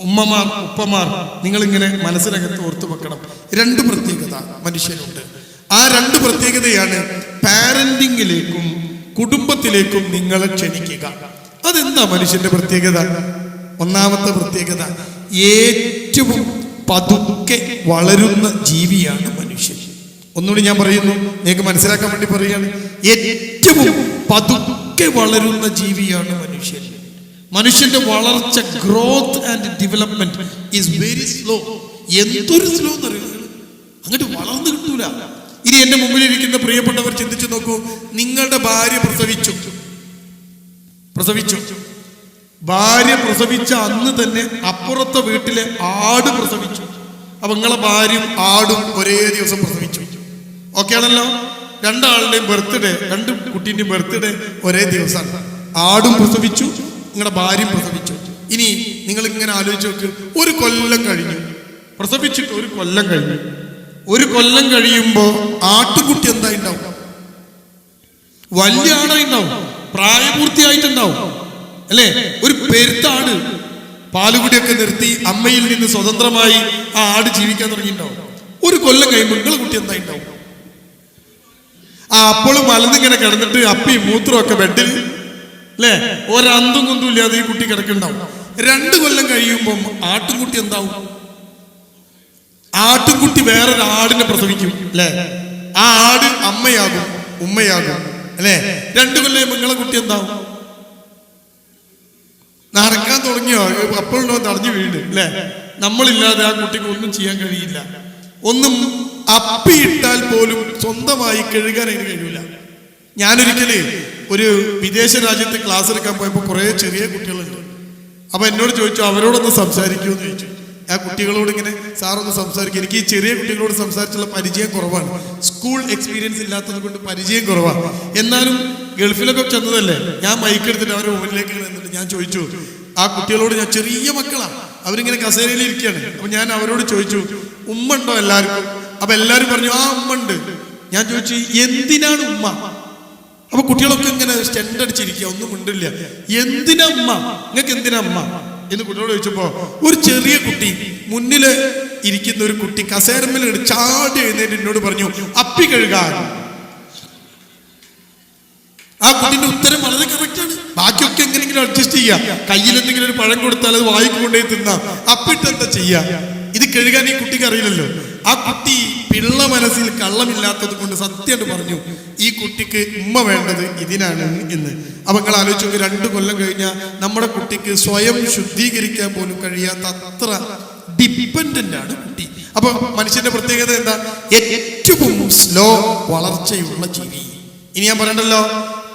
ഉമ്മമാർ, ഉപ്പമാർ, നിങ്ങളിങ്ങനെ മനസ്സിനകത്ത് ഓർത്തു വെക്കണം. 2 പ്രത്യേകത മനുഷ്യനുണ്ട്. ആ 2 പ്രത്യേകതയാണ് പാരന്റിങ്ങിലേക്കും കുടുംബത്തിലേക്കും നിങ്ങളെ ക്ഷണിക്കുക. അതെന്താ മനുഷ്യന്റെ പ്രത്യേകത? ഒന്നാമത്തെ പ്രത്യേകത, ഏറ്റവും പതുക്കെ വളരുന്ന ജീവിയാണ് മനുഷ്യൻ. ഒന്നുകൂടി ഞാൻ പറയുന്നു, നിങ്ങൾക്ക് മനസ്സിലാക്കാൻ വേണ്ടി പറയുകയാണ്. ഏറ്റവും പതുക്കെ വളരുന്ന ജീവിയാണ് മനുഷ്യൻ. മനുഷ്യന്റെ വളർച്ച, growth and development is very slow. എന്തൊരു സ്ലോ എന്ന് പറയുന്നത്, അങ്ങോട്ട് വളർന്നു കിട്ടൂല. ഇനി എന്റെ മുമ്പിൽ ഇരിക്കുന്ന പ്രിയപ്പെട്ടവർ ചിന്തിച്ചു നോക്കൂ. നിങ്ങളുടെ ഭാര്യ പ്രസവിച്ചു. ഭാര്യ പ്രസവിച്ച അന്ന് തന്നെ അപ്പുറത്തെ വീട്ടിലെ ആട് പ്രസവിച്ചു. അപ്പൊ നിങ്ങളെ ഭാര്യയും ആടും ഒരേ ദിവസം പ്രസവിച്ചു. ഓക്കെ ആണല്ലോ? 2 ആളുടെയും ബർത്ത്ഡേ, 2 കുട്ടീൻ്റെയും ബർത്ത്ഡേ ഒരേ ദിവസമാണ്. ആടും പ്രസവിച്ചു, നിങ്ങളുടെ ഭാര്യയും പ്രസവിച്ചു. ഇനി നിങ്ങൾ ഇങ്ങനെ ആലോചിച്ച് നോക്ക്. ഒരു കൊല്ലം കഴിഞ്ഞു, പ്രസവിച്ചിട്ട് ഒരു കൊല്ലം കഴിഞ്ഞു. ഒരു കൊല്ലം കഴിയുമ്പോ ആട്ടുകുട്ടി എന്തായി ഉണ്ടാവും? വലിയ ആടായി ഉണ്ടാവും, പ്രായപൂർത്തിയായിട്ടുണ്ടാവും അല്ലേ? ഒരു പെരുത്താട് പാലുകുടിയൊക്കെ നിർത്തി അമ്മയിൽ നിന്ന് സ്വതന്ത്രമായി ആ ആട് ജീവിക്കാൻ തുടങ്ങിയിട്ടുണ്ടാവും. ഒരു കൊല്ലം കഴിയുമ്പോൾ നിങ്ങളെ കുട്ടി എന്തായി ഉണ്ടാവും? അപ്പോഴും മലന്നിങ്ങനെ കിടന്നിട്ട് അപ്പിയും മൂത്രവും ഒക്കെ ബെഡിൽ അല്ലേ, ഒരന്തും കുന്തും ഇല്ലാതെ ഈ കുട്ടി കിടക്കുന്നുണ്ടാവും. 2 കൊല്ലം കഴിയുമ്പം ആട്ടുംകുട്ടി എന്താവും? ആട്ടുംകുട്ടി വേറൊരു ആടിനെ പ്രസവിക്കും അല്ലേ? ആ ആട് അമ്മയാകും, ഉമ്മയാകും അല്ലേ? 2 കൊല്ലം നിങ്ങളെ കുട്ടി എന്താവും? നടക്കാൻ തുടങ്ങിയോ? അപ്പോഴുണ്ടോ തടഞ്ഞു വീട് അല്ലേ? നമ്മളില്ലാതെ ആ കുട്ടിക്ക് ഒന്നും ചെയ്യാൻ കഴിയില്ല. ഒന്നും അപ്പിയിട്ടാൽ പോലും സ്വന്തമായി കഴുകാൻ അതിന് കഴിയില്ല. ഞാനൊരിക്കല് ഒരു വിദേശ രാജ്യത്ത് ക്ലാസ് എടുക്കാൻ പോയപ്പോൾ കുറെ ചെറിയ കുട്ടികളുണ്ട്. അപ്പൊ എന്നോട് ചോദിച്ചു, അവരോടൊന്ന് സംസാരിക്കുമെന്ന് ചോദിച്ചു. ആ കുട്ടികളോട് ഇങ്ങനെ സാറൊന്ന് സംസാരിക്കും. എനിക്ക് ഈ ചെറിയ കുട്ടികളോട് സംസാരിച്ചുള്ള പരിചയം കുറവാണ്, സ്കൂൾ എക്സ്പീരിയൻസ് ഇല്ലാത്തത് കൊണ്ട് പരിചയം കുറവാണ്. എന്നാലും ഗൾഫിലൊക്കെ ചെന്നതല്ലേ, ഞാൻ മൈക്ക് എടുത്തിട്ട് അവരുടെ മുന്നിലേക്ക് നിന്നിട്ട് ഞാൻ ചോദിച്ചു, ആ കുട്ടികളോട്, ഞാൻ ചെറിയ മക്കളാണ്, അവരിങ്ങനെ കസേരയിൽ ഇരിക്കുകയാണ്. അപ്പൊ ഞാൻ അവരോട് ചോദിച്ചു, ഉമ്മ ഉണ്ടോ എല്ലാവർക്കും? അപ്പൊ എല്ലാവരും പറഞ്ഞു ആ ഉമ്മ ഉണ്ട്. ഞാൻ ചോദിച്ചു, എന്തിനാണ് ഉമ്മ? അപ്പൊ കുട്ടികളൊക്കെ ഇങ്ങനെ സ്റ്റെൻഡ് അടിച്ചിരിക്കുക, ഒന്നും ഉണ്ടില്ല. എന്തിനാ ഉമ്മ? നിങ്ങൾക്ക് എന്തിനാ ഉമ്മ എന്ന് കുട്ടികളോട് ചോദിച്ചപ്പോ ഒരു ചെറിയ കുട്ടി, മുന്നില് ഇരിക്കുന്ന ഒരു കുട്ടി കസേരമ്മൽ ചാടി എഴുന്നേറ്റ് എന്നോട് പറഞ്ഞു, അപ്പി കഴുകാൻ. ആ കുട്ടിന്റെ ഉത്തരം വളരെ കറക്റ്റാണ്. ബാക്കിയൊക്കെ എങ്ങനെയെങ്കിലും അഡ്ജസ്റ്റ് ചെയ്യാം, കയ്യിൽ എന്തെങ്കിലും ഒരു പഴം കൊടുത്താൽ അത് വായിക്കൊണ്ടേ തിന്നാം, അപ്പിട്ട് എന്താ ചെയ്യാ? ഇത് കഴുകാൻ ഈ കുട്ടിക്ക് അറിയില്ലല്ലോ. ആ കുട്ടി പിള്ള മനസ്സിൽ കള്ളമില്ലാത്തത് കൊണ്ട് സത്യമായിട്ട് പറഞ്ഞു ഈ കുട്ടിക്ക് ഉമ്മ വേണ്ടത് ഇതിനാണ് എന്ന്. അപ്പൊ നിങ്ങൾ ആലോചിച്ച് നോക്കി, 2 കൊല്ലം കഴിഞ്ഞാൽ നമ്മുടെ കുട്ടിക്ക് സ്വയം ശുദ്ധീകരിക്കാൻ പോലും കഴിയാത്ത അത്ര ഡിപ്പെൻഡന്റ് ആണ് കുട്ടി. അപ്പൊ മനുഷ്യന്റെ പ്രത്യേകത എന്താ? ഏറ്റവും സ്ലോ വളർച്ചയുള്ള ജീവി. ഇനി ഞാൻ പറയണ്ടല്ലോ,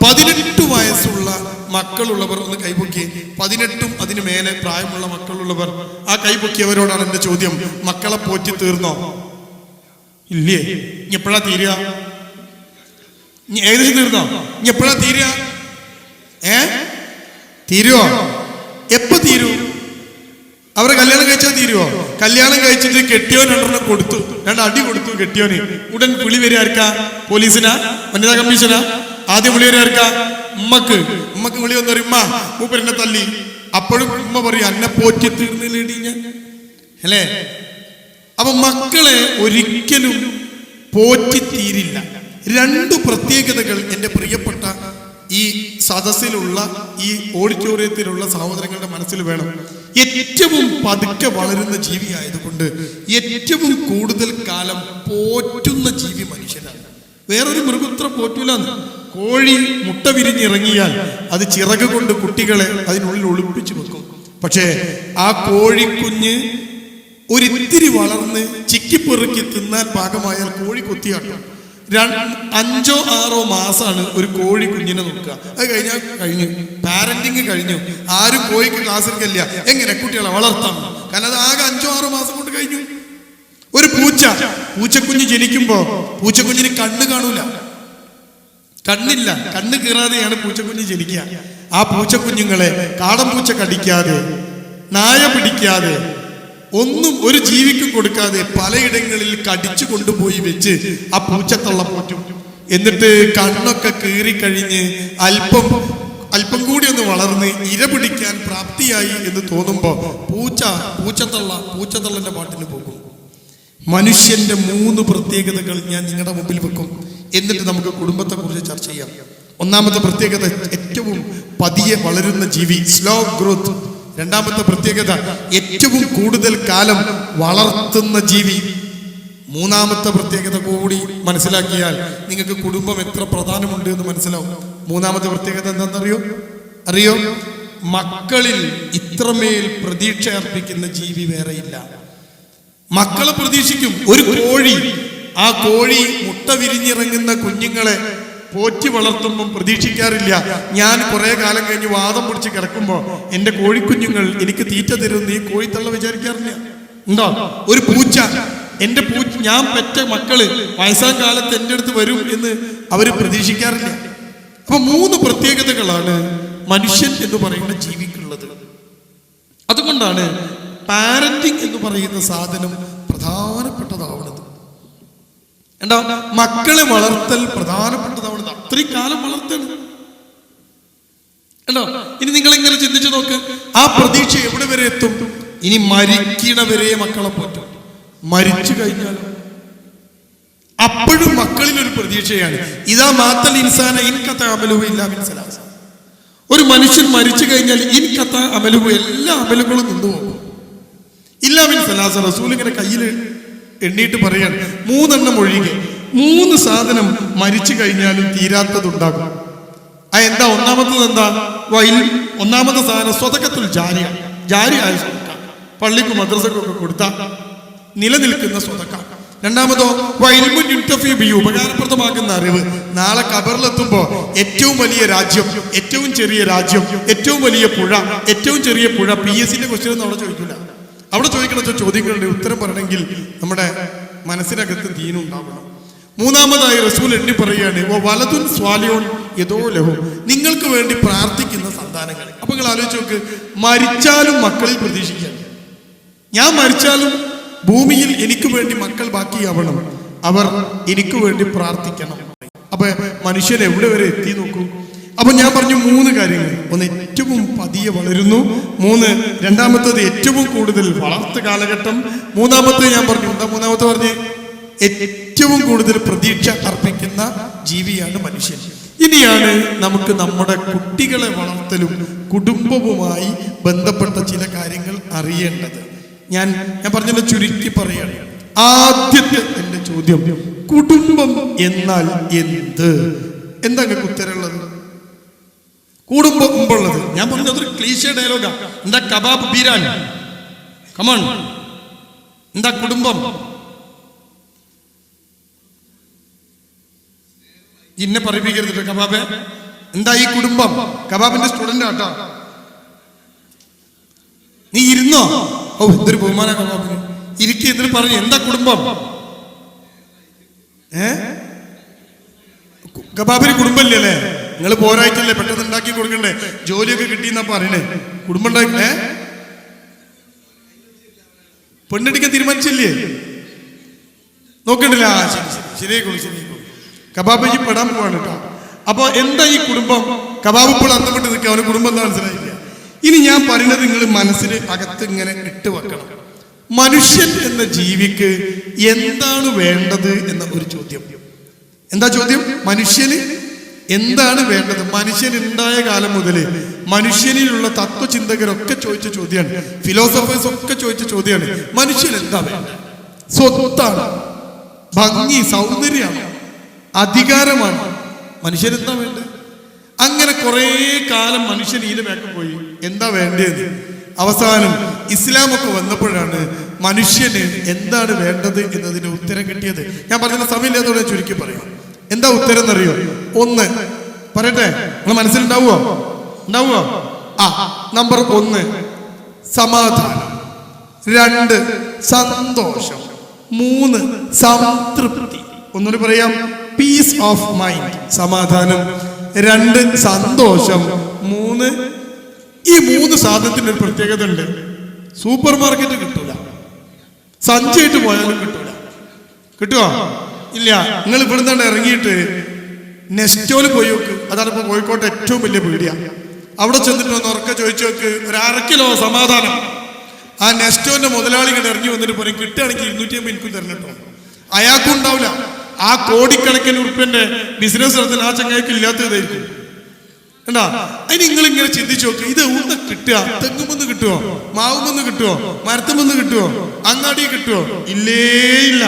18 വയസ്സുള്ള മക്കളുള്ളവർ ഒന്ന് കൈപൊക്കി. 18ഉം അതിന് മേലെ പ്രായമുള്ള മക്കളുള്ളവർ ആ കൈപൊക്കിയവരോടാണ് എന്റെ ചോദ്യം. മക്കളെ പോറ്റി തീർന്നോ? ഇല്ലേ? ഇനി എപ്പോഴാ തീരുക? ഏകദേശം തീർന്നോ? ഇനി എപ്പോഴാ തീരുക? തീരുവോ? എപ്പോ തീരൂ? അവരെ കല്യാണം കഴിച്ചാൽ തീരുവോ? കല്യാണം കഴിച്ചിട്ട് കെട്ടിയോൻ 2 കൊടുത്തു, 2 അടി കൊടുത്തു കെട്ടിയോന്. ഉടൻ വിളി വരിക ആർക്കാ? പോലീസിനാ? വനിതാ കമ്മീഷനാ? ആദ്യം വിളി വരിക ആർക്കാ? ഉമ്മക്ക് വിളി വന്നു പറയും, ഉമ്മ മൂപ്പരെന്നെ തല്ലി. അപ്പോഴും ഉമ്മ പറയും, അന്നെ പോറ്റി തീർന്നില്ലേടി ഞാൻ, അല്ലേ? അപ്പൊ മക്കളെ ഒരിക്കലും പോറ്റി തീരില്ല. 2 പ്രത്യേകതകൾ എൻ്റെ പ്രിയപ്പെട്ട ഈ സദസ്സിലുള്ള ഈ ഓഡിറ്റോറിയത്തിലുള്ള സഹോദരങ്ങളുടെ മനസ്സിൽ വേണം. ഏറ്റവും പതുക്കെ വളരുന്ന ജീവി ആയതുകൊണ്ട് ഏറ്റവും കൂടുതൽ കാലം പോറ്റുന്ന ജീവി മനുഷ്യനാണ്. വേറൊരു മൃഗത്ര പോറ്റൂലെന്ന്. കോഴി മുട്ട വിരിഞ്ഞിറങ്ങിയാൽ അത് ചിറക് കൊണ്ട് കുട്ടികളെ അതിനുള്ളിൽ ഒളിപ്പിച്ചു വെക്കും. പക്ഷേ ആ കോഴിക്കുഞ്ഞ് ഒരിത്തിരി വളർന്ന് ചിക്കിപ്പെറുക്കി തിന്നാൻ പാകമായാൽ കോഴി കൊത്തിയാട്ടും. 5 or 6 മാസമാണ് ഒരു കോഴി കുഞ്ഞിനെ നോക്കുക. അത് കഴിഞ്ഞാൽ കഴിഞ്ഞു, പാരന്റിങ് കഴിഞ്ഞു. ആരും കോഴിക്ക് ക്ലാസ് എടുക്കില്ല എങ്ങനെ കുട്ടികളെ വളർത്താം. കാരണം അത് ആകെ 5 or 6 മാസം കൊണ്ട് കഴിഞ്ഞു. ഒരു പൂച്ചക്കുഞ്ഞ് ജനിക്കുമ്പോ പൂച്ചക്കുഞ്ഞിന് കണ്ണ് കാണൂല, കണ്ണില്ല, കണ്ണ് കീറാതെയാണ് പൂച്ചക്കുഞ്ഞ് ജനിക്കുക. ആ പൂച്ചക്കുഞ്ഞുങ്ങളെ കാടൻ പൂച്ച കടിക്കാതെ, നായ പിടിക്കാതെ, ഒന്നും ഒരു ജീവിക്കും കൊടുക്കാതെ പലയിടങ്ങളിൽ കടിച്ചു കൊണ്ടുപോയി വെച്ച് ആ പൂച്ചത്തള്ള പോറ്റും. എന്നിട്ട് കണ്ണൊക്കെ കീറിക്കഴിഞ്ഞ് അല്പം കൂടി ഒന്ന് വളർന്ന് ഇര പിടിക്കാൻ പ്രാപ്തിയായി എന്ന് തോന്നുമ്പോ പൂച്ചത്തള്ളന്റെ പാട്ടിന് പോകും. മനുഷ്യന്റെ 3 പ്രത്യേകതകൾ ഞാൻ നിങ്ങളുടെ മുമ്പിൽ വെക്കും. എന്നിട്ട് നമുക്ക് കുടുംബത്തെ കുറിച്ച് ചർച്ച ചെയ്യാം. ഒന്നാമത്തെ പ്രത്യേകത, ഏറ്റവും പതിയെ വളരുന്ന ജീവി, സ്ലോ ഗ്രോത്ത്. രണ്ടാമത്തെ പ്രത്യേകത, ഏറ്റവും കൂടുതൽ കാലം വളർത്തുന്ന ജീവി. മൂന്നാമത്തെ പ്രത്യേകത കൂടി മനസ്സിലാക്കിയാൽ നിങ്ങൾക്ക് കുടുംബം എത്ര പ്രധാനമുണ്ട് എന്ന് മനസ്സിലാവും. മൂന്നാമത്തെ പ്രത്യേകത എന്താണെന്നറിയോ? മക്കളിൽ ഇത്രമേൽ പ്രതീക്ഷ അർപ്പിക്കുന്ന ജീവി വേറെയില്ല. മക്കളെ പ്രതീക്ഷിക്കും. ഒരു കോഴി, ആ കോഴി മുട്ട വിരിഞ്ഞിറങ്ങുന്ന കുഞ്ഞുങ്ങളെ പോറ്റി വളർത്തുമ്പം പ്രതീക്ഷിക്കാറില്ല, ഞാൻ കുറെ കാലം കഴിഞ്ഞ് വാദം പിടിച്ച് കിടക്കുമ്പോ എന്റെ കോഴിക്കുഞ്ഞുങ്ങൾ എനിക്ക് തീറ്റ തരുമെന്ന് ഈ കോഴിത്തള്ള വിചാരിക്കാറില്ല. ഉണ്ടോ? ഒരു പൂച്ച, ഞാൻ പെറ്റ മക്കള് വയസ്സാം കാലത്ത് എൻ്റെ അടുത്ത് വരും എന്ന് അവര് പ്രതീക്ഷിക്കാറില്ല. അപ്പൊ 3 പ്രത്യേകതകളാണ് മനുഷ്യൻ എന്ന് പറയുന്ന ജീവിക്കുള്ളത്. അതുകൊണ്ടാണ് പാരന്റിങ് എന്ന് പറയുന്ന സാധനം പ്രധാനപ്പെട്ടതാവുന്നത്. എന്താ? മക്കളെ വളർത്തൽ പ്രധാനപ്പെട്ടതാവുന്നത്. അത്രയും കാലം വളർത്തണം. ഉണ്ടോ? ഇനി നിങ്ങൾ ഇങ്ങനെ ചിന്തിച്ചു നോക്ക്, ആ പ്രതീക്ഷ എവിടെ വരെ എത്തും? ഇനി മരിക്കണവരെ മക്കളെ പോറ്റും. മരിച്ചു കഴിഞ്ഞാൽ അപ്പോഴും മക്കളിൽ ഒരു പ്രതീക്ഷയാണ്. ഇതാ മാത്തൽ ഇൻസാന ഇൻകത്ത അമലുഹു ഇല്ലാ മിൻ സലാസ. ഒരു മനുഷ്യൻ മരിച്ചു കഴിഞ്ഞാൽ ഇൻകത്ത അമലുഹു, എല്ലാ അമലുകളും നിന്നുപോകും. ഇല്ലാ മിൻ സലാസ. റസൂൽ ഇങ്ങനെ കയ്യിൽ എണ്ണീട്ട് പറയാണ്, 3 എണ്ണം ഒഴികെ 3 സാധനം മരിച്ചു കഴിഞ്ഞാലും തീരാത്തതുണ്ടാകും. എന്താ? ഒന്നാമത്തത് എന്താ? ഒന്നാമത്തെ സാധനം സ്വതക്കത്തുൽ ജാരിയായ സ്വതക്ക, പള്ളിക്കും മദ്രസക്കൊക്കെ കൊടുത്ത നിലനിൽക്കുന്ന സ്വതക്ക. രണ്ടാമതോ ഉപകാരപ്രദമാക്കുന്ന അറിവ്. നാളെ ഖബറിലെത്തുമ്പോ ഏറ്റവും വലിയ രാജ്യം, ഏറ്റവും ചെറിയ രാജ്യം, ഏറ്റവും വലിയ പുഴ, ഏറ്റവും ചെറിയ പുഴ, PSCന്റെ ക്വസ്റ്റ്യൻ ഒന്നും അവിടെ ചോദിക്കില്ല. അവിടെ ചോദിക്കണ ചോദ്യങ്ങളുടെ ഉത്തരം പറയണമെങ്കിൽ നമ്മുടെ മനസ്സിനകത്ത് ദീനുണ്ടാവണം. മൂന്നാമതായി റസൂൽ എണ്ണി പറയുകയാണ്, വലതുൻ സ്വാലിയോൻ യദോ ലഹു, നിങ്ങൾക്ക് വേണ്ടി പ്രാർത്ഥിക്കുന്ന സന്താനങ്ങൾ. അപ്പൊ നിങ്ങൾ ആലോചിച്ച് നോക്ക്, മരിച്ചാലും മക്കളിൽ പ്രതീക്ഷിക്കാൻ. ഞാൻ മരിച്ചാലും ഭൂമിയിൽ എനിക്ക് വേണ്ടി മക്കൾ ബാക്കിയാവണം, അവർ എനിക്ക് വേണ്ടി പ്രാർത്ഥിക്കണം. അപ്പൊ മനുഷ്യൻ എവിടെ വരെ എത്തി നോക്കൂ. അപ്പൊ ഞാൻ പറഞ്ഞു 3 കാര്യങ്ങൾ. ഒന്ന്, ഏറ്റവും പതിയെ വളരുന്നു. 3, രണ്ടാമത്തത് ഏറ്റവും കൂടുതൽ വളർത്ത കാലഘട്ടം. മൂന്നാമത്തെ ഞാൻ പറഞ്ഞു, എന്താ മൂന്നാമത്തെ പറഞ്ഞ്? ഏറ്റവും കൂടുതൽ പ്രതീക്ഷ അർപ്പിക്കുന്ന ജീവിയാണ് മനുഷ്യൻ. ഇനിയാണ് നമുക്ക് നമ്മുടെ കുട്ടികളെ വളർത്തലും കുടുംബവുമായി ബന്ധപ്പെട്ട ചില കാര്യങ്ങൾ അറിയേണ്ടത്. ഞാൻ പറഞ്ഞത് ചുരുക്കി പറയാണ്. ആദ്യത്തെ എന്റെ ചോദ്യം, കുടുംബം എന്നാൽ എന്ത്? എന്താ നിങ്ങൾക്ക് ഉത്തരമുള്ളത്? കുടുംബം മുമ്പുള്ളത് ഞാൻ പറഞ്ഞതൊരു ക്ലീശേ ഡയലോഗാ. എന്താ കബാബ് ബീരാൻ, കമോൺ, എന്താ കുടുംബം? ഇന്നെ പറയിപ്പിക്കരുത് കബാബെ. എന്താ ഈ കുടുംബം? കബാബിന്റെ സ്റ്റുഡന്റ് ആട്ടോ. നീ ഇരുന്നോ? ഓ എന്തൊരു ബഹുമാന കബാബിന്. ഇരിക്കുക. എന്നിട്ട് പറഞ്ഞു എന്താ കുടുംബം? കബാബിന് കുടുംബല്ലേ അല്ലേ? നിങ്ങൾ പോരായിട്ടല്ലേ പെട്ടെന്ന് ഉണ്ടാക്കി കൊടുക്കണ്ടേ? ജോലിയൊക്കെ കിട്ടിയെന്നാ പറയണേ. കുടുംബം ഉണ്ടാക്കണേ. പെണ്ണെടുക്കാൻ തീരുമാനിച്ചില്ലേ? നോക്കണ്ടില്ല. ശരിയായിക്കോളൂ, ശരിയായിക്കോളൂ. കബാബ് ഈ പെടാൻ പോവാണ് കേട്ടോ. അപ്പൊ എന്താ ഈ കുടുംബം? കബാബ് ഇപ്പോൾ അന്തപ്പെട്ട് നിൽക്കുക. അവന് കുടുംബം എന്താ മനസ്സിലായില്ല. ഇനി ഞാൻ പറയുന്നത് നിങ്ങൾ മനസ്സിൽ അകത്ത് ഇങ്ങനെ ഇട്ട് വെക്കണം. മനുഷ്യൻ എന്ന ജീവിക്ക് എന്താണ് വേണ്ടത് എന്ന ഒരു ചോദ്യം. എന്താ ചോദ്യം? മനുഷ്യന് എന്താണ് വേണ്ടത്? മനുഷ്യൻ ഉണ്ടായ കാലം മുതൽ മനുഷ്യനിലുള്ള തത്വചിന്തകരൊക്കെ ചോദിച്ച ചോദ്യമാണ്. ഫിലോസഫേഴ്സ് ഒക്കെ ചോദിച്ച ചോദ്യമാണ്. മനുഷ്യൻ എന്താ വേണ്ടത്? സ്വത്താണ്, ഭംഗി, സൗന്ദര്യമാണ്, അധികാരമാണ്. മനുഷ്യൻ എന്താ വേണ്ടത്? അങ്ങനെ കുറെ കാലം മനുഷ്യൻ ഇതിന്റെ ബാക്ക് പോയി. എന്താ വേണ്ടത്? അവസാനം ഇസ്ലാമൊക്കെ വന്നപ്പോഴാണ് മനുഷ്യന് എന്താണ് വേണ്ടത് എന്നതിന് ഉത്തരം കിട്ടിയത്. ഞാൻ പറഞ്ഞ സമയമില്ലാത്തതോടെ ചുരുക്കി പറയാം. എന്താ ഉത്തരം എന്നറിയോ? ഒന്ന് പറയട്ടെ, നിങ്ങൾ മനസ്സിലുണ്ടാവുമോ? ഉണ്ടാവുമോ? നമ്പർ 1 സമാധാനം, 2 സന്തോഷം, 3 സംതൃപ്തി. ഒന്നുകൂടി പറയാം, പീസ് ഓഫ് മൈൻഡ്. സമാധാനം, 2 സന്തോഷം, 3 ഈ 3 സാധനത്തിന്റെ ഒരു പ്രത്യേകത ഉണ്ട്. സൂപ്പർ മാർക്കറ്റ് കിട്ടൂല, സഞ്ചായിട്ട് പോയാലും കിട്ടൂല. കിട്ടുമോ? ഇല്ല. നിങ്ങൾ ഇവിടുന്ന് ഇറങ്ങിയിട്ട് നെസ്റ്റോയിൽ പോയി നോക്ക്. അതാണ് ഇപ്പൊ കോഴിക്കോട്ടെ ഏറ്റവും വലിയ പീടിയ. അവിടെ ചെന്നിട്ട് ഒന്ന് ഉറക്കെ ചോദിച്ചു നോക്ക്, ഒരു 1/2 കിലോ സമാധാനം. ആ നെസ്റ്റോന്റെ മുതലാളികൾ ഇറങ്ങി വന്നിട്ട് പറയും, കിട്ടുകയാണെങ്കിൽ 250 എനിക്കും തരണട്ടോ. അയാൾക്കും ഉണ്ടാവില്ല. ആ കോടിക്കണക്കിന് ഉറുപ്പ്യന്റെ ബിസിനസ് നടത്തുന്ന ആ ചങ്ങായിക്ക് ഇല്ലാത്തതായിരിക്കും. എന്താ അതിന് നിങ്ങളിങ്ങനെ ചിന്തിച്ചു നോക്ക്. ഇത് ഒന്ന് കിട്ടുക, തെങ്ങുമെന്ന് കിട്ടുമോ? മാവുമെന്ന് കിട്ടുമോ? മരത്തുമെന്ന് കിട്ടുമോ? അങ്ങാടി കിട്ടുമോ? ഇല്ലേ ഇല്ല.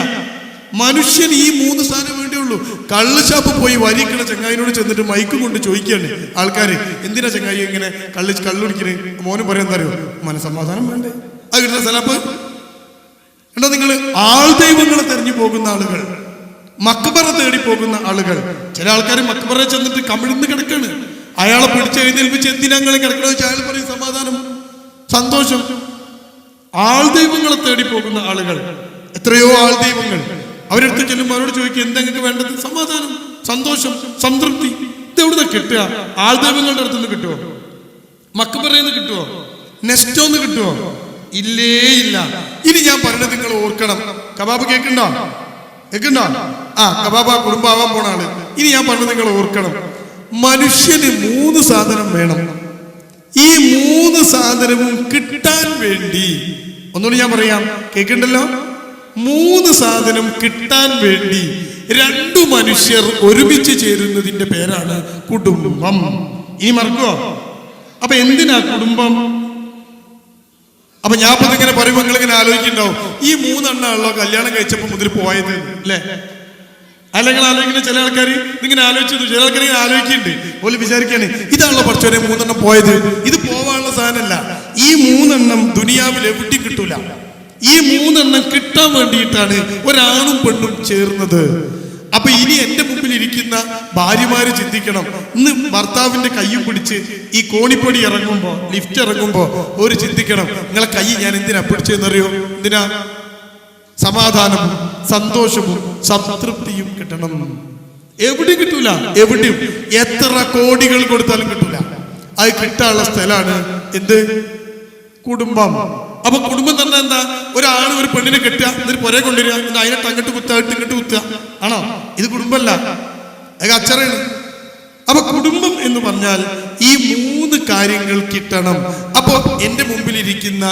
മനുഷ്യൻ ഈ 3 സാധനം വേണ്ടിയുള്ളൂ. കള്ള് ഷാപ്പ് പോയി വരിക്കണ ചങ്ങായിനോട് ചെന്നിട്ട് മൈക്കും കൊണ്ട് ചോദിക്കുകയാണ് ആൾക്കാര്, എന്തിനാ ചങ്ങായി ഇങ്ങനെ കള്ളുടിക്കണേ? മോനും പറയാൻ തരുമോ? മനസമാധാനം വേണ്ടേ? അത് കിട്ടുന്ന സ്ഥലപ്പ് എന്താ? നിങ്ങൾ ആൾ ദൈവങ്ങളെ തെരഞ്ഞു പോകുന്ന ആളുകൾ, മക്ബറ തേടി പോകുന്ന ആളുകൾ. ചില ആൾക്കാർ മക്ബറ ചെന്നിട്ട് കമിഴ്ന്ന് കിടക്കാണ്. അയാളെ പിടിച്ച് എഴുന്നേൽപ്പിച്ച് എന്തിനാങ്ങളെ കിടക്കണമെന്ന് വെച്ചാൽ അയാൾ പറയും സമാധാനം, സന്തോഷം. ആൾ ദൈവങ്ങളെ തേടി പോകുന്ന ആളുകൾ, എത്രയോ ആൾ ദൈവങ്ങൾ. അവരെടുത്ത് ചെല്ലുമ്പോൾ അവരോട് ചോദിക്കും, എന്താ നിങ്ങൾക്ക് വേണ്ടത്? സമാധാനം, സന്തോഷം, സംതൃപ്തി. ഇതെവിടുന്ന് കിട്ടുക? ആൾ ദൈവങ്ങളുടെ അടുത്തുനിന്ന് കിട്ടുമോ? മക്ബറയിൽ കിട്ടുമോ? നെസ്റ്റോന്ന് കിട്ടുമോ? ഇല്ലേ ഇല്ല. ഇനി ഞാൻ പറഞ്ഞത് നിങ്ങൾ ഓർക്കണം. കബാബ് കേൾക്കണ്ടോ? കേൾക്കണ്ടോ? കബാബ കുടുംബാവാൻ പോണ ആള്. ഇനി ഞാൻ പറഞ്ഞത് നിങ്ങൾ ഓർക്കണം. മനുഷ്യന് 3 സാധനം വേണം. ഈ 3 സാധനവും കിട്ടാൻ വേണ്ടി, ഒന്നുകൂടി ഞാൻ പറയാം, കേൾക്കണ്ടല്ലോ. 3 സാധനം കിട്ടാൻ വേണ്ടി 2 മനുഷ്യർ ഒരുമിച്ച് ചേരുന്നതിന്റെ പേരാണ് കുടുംബം. ഇനി മറക്കുവോ? അപ്പൊ എന്തിനാ കുടുംബം? അപ്പൊ ഞാൻ ഇപ്പൊ ഇങ്ങനെ പറയുമ്പോൾ നിങ്ങൾ ഇങ്ങനെ ആലോചിക്കുന്നുണ്ടാവും, ഈ 3 എണ്ണാണല്ലോ കല്യാണം കഴിച്ചപ്പോ മുതൽ പോയത് അല്ലേ? അല്ലെങ്കിൽ ആലോചിക്കുന്ന ചില ആൾക്കാർ ഇങ്ങനെ ആലോചിച്ചു. ചില ആൾക്കാർ ഇങ്ങനെ ആലോചിക്കുന്നുണ്ട്. ഓല് വിചാരിക്കാണ്, ഇതാണല്ലോ പഠിച്ചവരെ 3 എണ്ണം പോയത്. ഇത് പോവാനുള്ള സാധനമല്ല. ഈ 3 എണ്ണം ദുനിയാവിൽ എവിടെയും കിട്ടൂല. ഈ 3 എണ്ണം കിട്ടാൻ വേണ്ടിയിട്ടാണ് ഒരാണും പെണ്ണും ചേർന്നത്. അപ്പൊ ഇനി എന്റെ മുമ്പിൽ ഇരിക്കുന്ന ഭാര്യമാര് ചിന്തിക്കണം, ഇന്ന് ഭർത്താവിന്റെ കയ്യും പിടിച്ച് ഈ കോണിപ്പടി ഇറങ്ങുമ്പോ, ലിഫ്റ്റ് ഇറങ്ങുമ്പോ ഒരു ചിന്തിക്കണം, നിങ്ങളെ കൈ ഞാൻ എന്തിനാ പിടിച്ചെന്നറിയോ? എന്തിനാ? സമാധാനവും സന്തോഷവും സംതൃപ്തിയും കിട്ടണം. എവിടെയും കിട്ടൂല. എവിടെയും എത്ര കോടികൾ കൊടുത്താലും കിട്ടൂല. അത് കിട്ടാനുള്ള സ്ഥലമാണ് എന്ത്? കുടുംബം. അപ്പൊ കുടുംബം തന്നെ എന്താ? ഒരാണ് ഒരു പെണ്ണിനെ കെട്ടുക, എന്നിട്ട് പുറകെ കൊണ്ടുവരിക, അതിനെ അങ്ങോട്ട് കുത്തുക, ഇങ്ങോട്ട് കുത്തുക. ആണോ? ഇത് കുടുംബമല്ല, അത് അച്ചറയാണ്. അപ്പൊ കുടുംബം എന്ന് പറഞ്ഞാൽ ഈ 3 കാര്യങ്ങൾ കിട്ടണം. അപ്പൊ എന്റെ മുമ്പിൽ ഇരിക്കുന്ന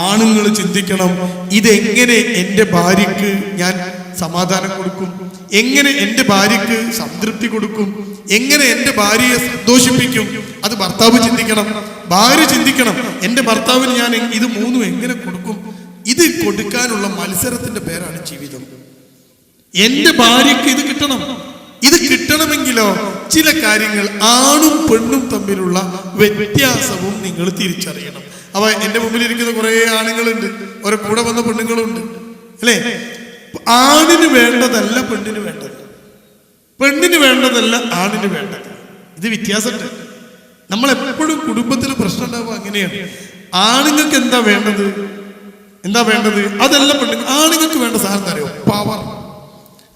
ആണുങ്ങൾ ചിന്തിക്കണം, ഇതെങ്ങനെ എന്റെ ഭാര്യക്ക് ഞാൻ സമാധാനം കൊടുക്കും? എങ്ങനെ എന്റെ ഭാര്യക്ക് സംതൃപ്തി കൊടുക്കും? എങ്ങനെ എന്റെ ഭാര്യയെ സന്തോഷിപ്പിക്കും? അത് ഭർത്താവ് ചിന്തിക്കണം. ഭാര്യ ചിന്തിക്കണം, എന്റെ ഭർത്താവിന് ഞാൻ ഇത് 3 എങ്ങനെ കൊടുക്കും? ഇത് കൊടുക്കാനുള്ള മത്സരത്തിന്റെ പേരാണ് ജീവിതം. എന്റെ ഭാര്യയ്ക്ക് ഇത് കിട്ടണം. ഇത് കിട്ടണമെങ്കിലോ ചില കാര്യങ്ങൾ ആണും പെണ്ണും തമ്മിലുള്ള വ്യത്യാസവും നിങ്ങൾ തിരിച്ചറിയണം. അപ്പൊ എന്റെ മുമ്പിൽ ഇരിക്കുന്ന കുറെ ആണുങ്ങളുണ്ട്, ഓരോ കൂടെ വന്ന പെണ്ണുങ്ങളുണ്ട്, അല്ലേ? ആണിന് വേണ്ടതല്ല പെണ്ണിന് വേണ്ടത്, പെണ്ണിന് വേണ്ടതല്ല ആണിന് വേണ്ടത്. ഇത് വ്യത്യാസമുണ്ട്. നമ്മളെപ്പോഴും കുടുംബത്തിൽ പ്രശ്നം ഉണ്ടാവുക അങ്ങനെയാണ്. ആണുങ്ങൾക്ക് എന്താ വേണ്ടത്, അതല്ല പെണ്ണുങ്ങൾ. ആണുങ്ങൾക്ക് വേണ്ട സാധനം അറിയോ? പവർ.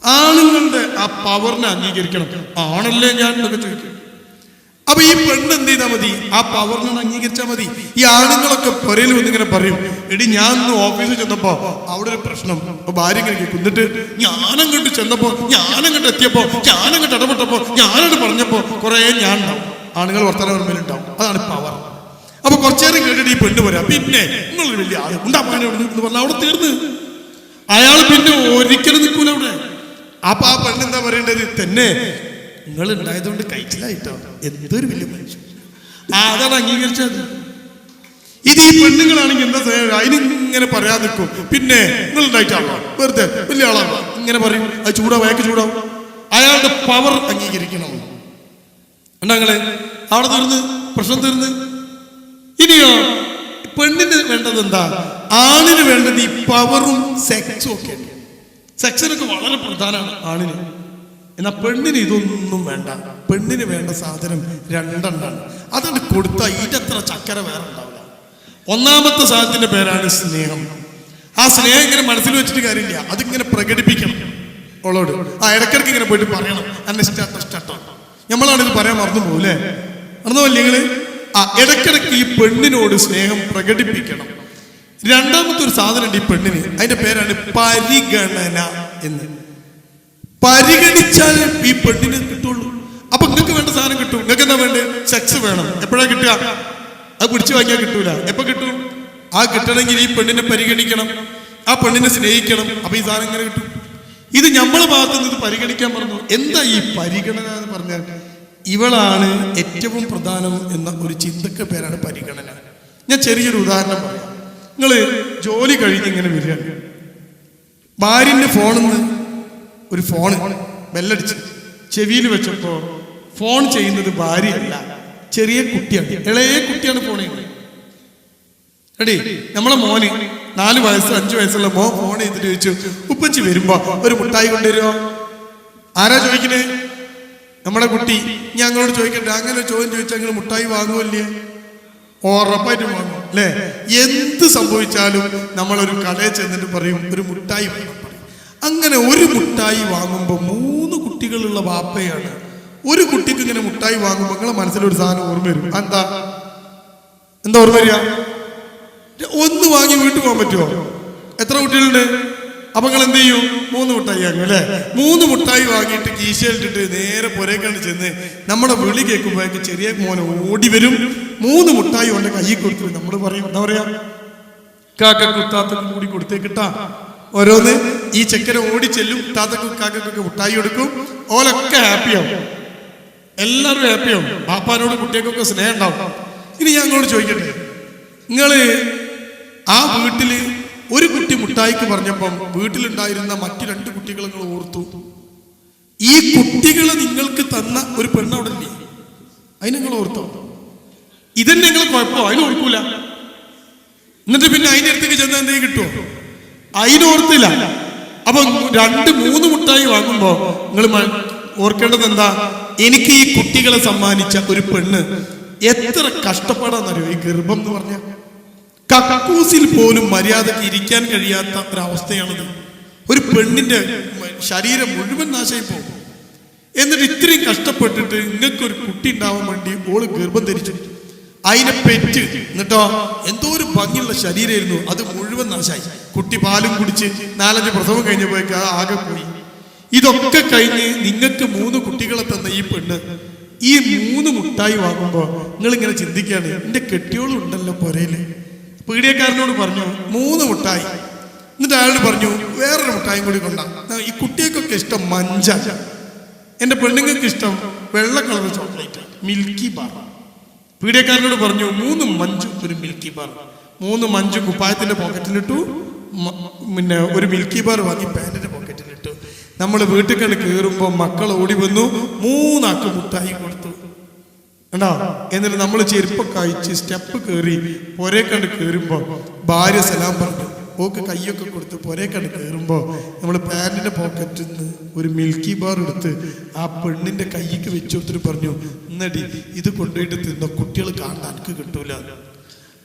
ആണുങ്ങളുടെ ആ പവറിനെ അംഗീകരിക്കണം. ആണല്ലേ ഞാൻ എന്നൊക്കെ ചോദിക്കും. അപ്പൊ ഈ പെണ്ണ് എന്ത് ചെയ്താൽ മതി? ആ പവറിനെ അംഗീകരിച്ചാൽ മതി. ഈ ആണുങ്ങളൊക്കെ പുരയിൽ വന്നിങ്ങനെ പറയും, എടി ഞാൻ ഇന്ന് ഓഫീസിൽ ചെന്നപ്പോ അവിടെ ഒരു പ്രശ്നം, ഭാര്യ ഇങ്ങനെ കേൾക്കും. എന്നിട്ട് ഞാനങ്ങോട്ട് ചെന്നപ്പോ, ഞാനങ്ങോട്ട് എത്തിയപ്പോ, ഞാനങ്ങോട്ട് ഇടപെട്ടപ്പോ, ഞാനങ്ങോട്ട് പറഞ്ഞപ്പോ കുറെ ഞാൻ ഉണ്ടാവും. ആണുങ്ങൾ വർത്തമാനം മേലുണ്ടാവും. അതാണ് പവർ. അപ്പൊ കുറച്ചേരം കേട്ടിട്ട് ഈ പെണ്ണ് പറയാം, പിന്നെ നിങ്ങളൊരു വലിയ ആള് ഉണ്ടാക്കാൻ എന്ന് പറഞ്ഞാൽ അവിടെ തീർന്ന്. അയാൾ പിന്നെ ഒരിക്കലും നിൽക്കൂല അവിടെ. അപ്പൊ ആ പെണ്ണ് എന്താ പറയേണ്ടത്? തന്നെ നിങ്ങൾ ഉണ്ടായതുകൊണ്ട് കഴിച്ചിലായിട്ടോ, എന്തൊരു വലിയ മനുഷ്യൻ. അതാണ് അംഗീകരിച്ചത്. ഇത് ഈ പെണ്ണുങ്ങളാണെങ്കിൽ എന്താ അതിനിങ്ങനെ പറയാൻ നിൽക്കും. പിന്നെ നിങ്ങൾ ഉണ്ടായിട്ടാണോ, വെറുതെ വലിയ ആളാണോ ഇങ്ങനെ പറയും. അത് ചൂടാവും, അയാൾക്ക് ചൂടാവും. അയാളുടെ പവർ അംഗീകരിക്കണം. ഉണ്ടങ്ങള് അവിടെ തീർന്ന്, പ്രശ്നം തീർന്ന്. ഇനിയോ പെണ്ണിന് വേണ്ടത് എന്താ? ആണിന് വേണ്ടത് ഈ പവറും സെക്സും ഒക്കെ. സെക്സിനൊക്കെ വളരെ പ്രധാനമാണ് ആണിന്. എന്നാൽ പെണ്ണിന് ഇതൊന്നും വേണ്ട. പെണ്ണിന് വേണ്ട സാധനം രണ്ടെണ്ണാണ്. അതാണ് കൊടുത്താൽ ഇതത്ര ചക്കര വേറെ ഉണ്ടാവില്ല. ഒന്നാമത്തെ സാധനത്തിന്റെ പേരാണ് സ്നേഹം. ആ സ്നേഹം ഇങ്ങനെ മനസ്സിൽ വെച്ചിട്ട് കാര്യമില്ല, അതിങ്ങനെ പ്രകടിപ്പിക്കണം അവളോട്. ആ ഇടയ്ക്കിടയ്ക്ക് ഇങ്ങനെ പോയിട്ട് പറയണം, എന്നെ ഇഷ്ടാട്ടോ. നമ്മളാണിത് പറയാൻ മറന്നു പോകും, അല്ലേ? മറന്നുപോയില്ലേ നിങ്ങള്? ആ ഇടയ്ക്കിടയ്ക്ക് ഈ പെണ്ണിനോട് സ്നേഹം പ്രകടിപ്പിക്കണം. രണ്ടാമത്തെ ഒരു സാധനം ഉണ്ട് ഈ പെണ്ണിന്, അതിന്റെ പേരാണ് പരിഗണന എന്ന്. പരിഗണിച്ചാൽ ഈ പെണ്ണിന് കിട്ടുള്ളൂ. അപ്പൊ നിങ്ങൾക്ക് വേണ്ട സാധനം കിട്ടും. നിങ്ങൾക്ക് എന്താ വേണ്ടത്? സെക്സ് വേണം. എപ്പോഴാ കിട്ടുക? അത് പിടിച്ചു വാങ്ങിയാൽ കിട്ടൂല. എപ്പോ കിട്ടും? ആ കിട്ടണമെങ്കിൽ ഈ പെണ്ണിനെ പരിഗണിക്കണം, ആ പെണ്ണിനെ സ്നേഹിക്കണം. അപ്പൊ ഈ സാധനം എങ്ങനെ കിട്ടും? ഇത് നമ്മളെ ഭാഗത്ത് നിന്ന് ഇത് പരിഗണിക്കാൻ പറഞ്ഞു. എന്താ ഈ പരിഗണന എന്ന് പറഞ്ഞാൽ? ഇവളാണ് ഏറ്റവും പ്രധാനം എന്ന ഒരു ചിന്തക്ക് പേരാണ് പരിഗണന. ഞാൻ ചെറിയൊരു ഉദാഹരണം പറയാം. നിങ്ങള് ജോലി കഴിഞ്ഞ് ഇങ്ങനെ വരികയാണ്, ഭാര്യന്റെ ഫോണിൽ നിന്ന് ഒരു ഫോണ് ബെല്ലടിച്ച് ചെവിയിൽ വെച്ചപ്പോ ഫോൺ ചെയ്യുന്നത് ഭാര്യയല്ല, ചെറിയ കുട്ടിയാണ്, ഇളയ കുട്ടിയാണ് ഫോൺ ചെയ്യുന്നത്. എടീ, നമ്മളെ മോന് 4 വയസ്സ് 5 വയസ്സുള്ള മോൻ ഫോൺ ചെയ്തിട്ട് ചോദിച്ചു, ഉപ്പച്ചി വരുമ്പോ ഒരു മുട്ടായി കൊണ്ടുവരുമോ? ആരാ ചോദിക്കണേ? നമ്മുടെ കുട്ടി. ഞങ്ങളോട് ചോദിക്കട്ടെ, അങ്ങനെ ചോദ്യം ചോദിച്ചാൽ നിങ്ങൾ മുട്ടായി വാങ്ങുമല്ലേ? ഉറപ്പായിട്ടും വാങ്ങും, അല്ലേ? എന്ത് സംഭവിച്ചാലും നമ്മളൊരു കടയിൽ ചെന്നിട്ട് പറയും ഒരു മുട്ടായി വാങ്ങാൻ പറയും. അങ്ങനെ ഒരു മുട്ടായി വാങ്ങുമ്പോൾ 3 കുട്ടികളുള്ള വാപ്പയാണ്. ഒരു കുട്ടിക്ക് ഇങ്ങനെ മുട്ടായി വാങ്ങുമ്പോൾ നിങ്ങളെ മനസ്സിലൊരു സാധനം ഓർമ്മ വരും. എന്താ ഓർമ്മ വരിക? ഒന്ന് വാങ്ങി വീട്ടിൽ പോകാൻ പറ്റുമോ? എത്ര കുട്ടികളുണ്ട്? അപ്പൊ നിങ്ങൾ എന്ത് ചെയ്യും? 3 മുട്ടായി വാങ്ങും, അല്ലേ? 3 മുട്ടായി വാങ്ങിയിട്ട് കീശയിലിട്ടിട്ട് നേരെ പുരേക്കാണ്ട് ചെന്ന് നമ്മുടെ വിളി കേൾക്കുമ്പോഴേക്ക് ചെറിയ മോനെ ഓടി വരും. 3 മുട്ടായി കൊണ്ട് കൈ കൊടുത്തു. നമ്മൾ പറയും, എന്താ പറയാ, കാക്കക്കും താത്തക്കും കൂടി കൊടുത്തേക്കിട്ടാ ഓരോന്ന്. ഈ ചെക്കനെ ഓടി ചെല്ലും, താത്തക്കും കാക്കക്കൊക്കെ മുട്ടായി കൊടുക്കും. ഓലൊക്കെ ഹാപ്പിയാവും, എല്ലാവരും ഹാപ്പിയാവും. പാപ്പാനോട് കുട്ടികൾക്കൊക്കെ സ്നേഹം ഉണ്ടാവും. ഇനി ഞാൻ അങ്ങോട്ട് ചോദിക്കട്ടെ, നിങ്ങള് ആ വീട്ടില് ഒരു കുട്ടി മുട്ടായിക്ക് പറഞ്ഞപ്പം വീട്ടിലുണ്ടായിരുന്ന മറ്റു 2 കുട്ടികൾ നിങ്ങൾ ഓർത്തു. ഈ കുട്ടികളെ നിങ്ങൾക്ക് തന്ന ഒരു പെണ്ണവിടെ ഇല്ലേ? അതിന് നിങ്ങൾ ഓർത്തോ? ഇതന്നെ നിങ്ങൾ കുഴപ്പമോ? അതിന് ഓർക്കൂല. എന്നിട്ട് പിന്നെ അതിന്റെ അടുത്തേക്ക് ചെന്നാൽ എന്തെങ്കിലും കിട്ടുമോ? അതിനോർത്തില്ല. അപ്പൊ 2-3 മുട്ടായി വാങ്ങുമ്പോ നിങ്ങൾ ഓർക്കേണ്ടത് എന്താ? എനിക്ക് ഈ കുട്ടികളെ സമ്മാനിച്ച ഒരു പെണ്ണ് എത്ര കഷ്ടപ്പാടാന്നറിയോ? ഈ ഗർഭം എന്ന് പറഞ്ഞ കക്കൂസിൽ പോലും മര്യാദക്ക് ഇരിക്കാൻ കഴിയാത്ത ഒരവസ്ഥയാണത്. ഒരു പെണ്ണിന്റെ ശരീരം മുഴുവൻ നാശമായി പോകും. എന്നിട്ട് ഇത്രയും കഷ്ടപ്പെട്ടിട്ട് നിങ്ങൾക്കൊരു കുട്ടി ഉണ്ടാവാൻ വേണ്ടി ഓള് ഗർഭം ധരിച്ചു, അതിനെ പെറ്റ്, എന്നിട്ടോ എന്തോ ഒരു ഭംഗിയുള്ള ശരീരമായിരുന്നു, അത് മുഴുവൻ നാശമായി. കുട്ടി പാലും കുടിച്ച് 4-5 പ്രസവം കഴിഞ്ഞപ്പോഴേക്ക് ആകെ പോയി. ഇതൊക്കെ കഴിഞ്ഞ് നിങ്ങൾക്ക് 3 കുട്ടികളെ തന്ന ഈ പെണ്ണ് ഈ 3 മുട്ടായി വാങ്ങുമ്പോ നിങ്ങൾ ഇങ്ങനെ ചിന്തിക്കുകയാണ്, എന്റെ കെട്ടിയോളും ഉണ്ടല്ലോ പുരയില്. പീഡിയക്കാരനോട് പറഞ്ഞു 3 മുട്ടായി. എന്നിട്ട് അയാളോട് പറഞ്ഞു വേറൊരു മുട്ടായും കൂടി കൊണ്ടാ. ഈ കുട്ടികൾക്കൊക്കെ ഇഷ്ടം മഞ്ച, എന്റെ പെണ്ണുങ്ങൾക്ക് ഇഷ്ടം വെള്ള കളർ ചോക്ലേറ്റ്, മിൽക്കി ബാർ. പീഡിയക്കാരനോട് പറഞ്ഞു 3 മഞ്ചും ഒരു മിൽക്കി ബാർ. 3 മഞ്ച് കുപ്പായത്തിന്റെ പോക്കറ്റിലിട്ടു, പിന്നെ ഒരു മിൽക്കി ബാർ വാങ്ങി പാൻറ്റിന്റെ പോക്കറ്റിലിട്ടു. നമ്മൾ വീട്ടിൽ കണ്ട് കയറുമ്പോൾ മക്കൾ ഓടി വന്നു, 3 ആക്ക് മുട്ടായി കൊടുത്തു. കണ്ടോ? എന്നിട്ട് നമ്മൾ ചെരുപ്പൊക്കെ അയച്ച് സ്റ്റെപ്പ് കയറി പൊരേ കണ്ട് കയറുമ്പോൾ ഭാര്യ സലാം പറഞ്ഞു, ഓക്ക് കയ്യൊക്കെ കൊടുത്ത് പൊരേ കണ്ട് കയറുമ്പോൾ നമ്മൾ പാൻറ്റിന്റെ പോക്കറ്റിൽ നിന്ന് ഒരു മിൽക്കി ബാർ എടുത്ത് ആ പെണ്ണിന്റെ കൈക്ക് വെച്ച് കൊടുത്തിട്ട് പറഞ്ഞു, എന്നടി ഇത് കൊണ്ടുപോയിട്ട് തിന്ന കുട്ടികൾ കാണാൻ എനിക്ക് കിട്ടൂല.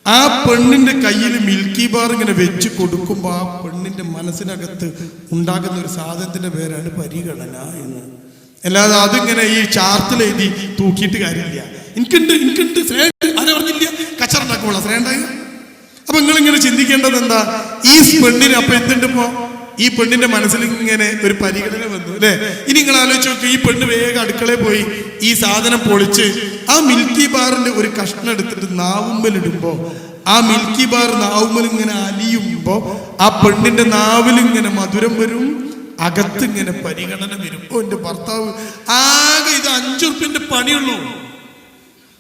ആ പെണ്ണിന്റെ കയ്യിൽ മിൽക്കി ബാർ ഇങ്ങനെ വെച്ച് കൊടുക്കുമ്പോൾ ആ പെണ്ണിന്റെ മനസ്സിനകത്ത് ഉണ്ടാകുന്ന ഒരു സാധനത്തിന്റെ പേരാണ് പരിഗണന എന്ന്. അല്ലാതെ അതിങ്ങനെ ഈ ചാർട്ടിൽ എഴുതി തൂക്കിയിട്ട് കാര്യമില്ല. എനിക്കുണ്ട് ശ്രേഷ്ഠ ആരെ പറഞ്ഞില്ല കച്ചറുണ്ടാക്കുമ്പോൾ ശ്രേഷ്ഠ. അപ്പൊ നിങ്ങളിങ്ങനെ ചിന്തിക്കേണ്ടത് എന്താ, ഈ പെണ്ണിന് അപ്പൊ എന്തുണ്ടിപ്പോ ഈ പെണ്ണിന്റെ മനസ്സിൽ ഇങ്ങനെ ഒരു പരിഗണന വന്നു അല്ലെ. ഇനി നിങ്ങൾ ആലോചിച്ച് നോക്കുക, ഈ പെണ്ണ് വേഗം അടുക്കളയിൽ പോയി ഈ സാധനം പൊളിച്ച് ആ മിൽക്കി ബാറിന്റെ ഒരു കഷ്ണം എടുത്തിട്ട് നാവുമ്മലിടുമ്പോ ആ മിൽക്കി ബാർ നാവുമ്മൽ ഇങ്ങനെ അലിയുമ്പോ ആ പെണ്ണിന്റെ നാവിൽ ഇങ്ങനെ മധുരം വരും, അകത്ത് ഇങ്ങനെ പരിഗണന വരും. ഓ എന്റെ ഭർത്താവ് ആകെ ഇത് 5 ഉറുപ്പിന്റെ പണിയുള്ളൂ,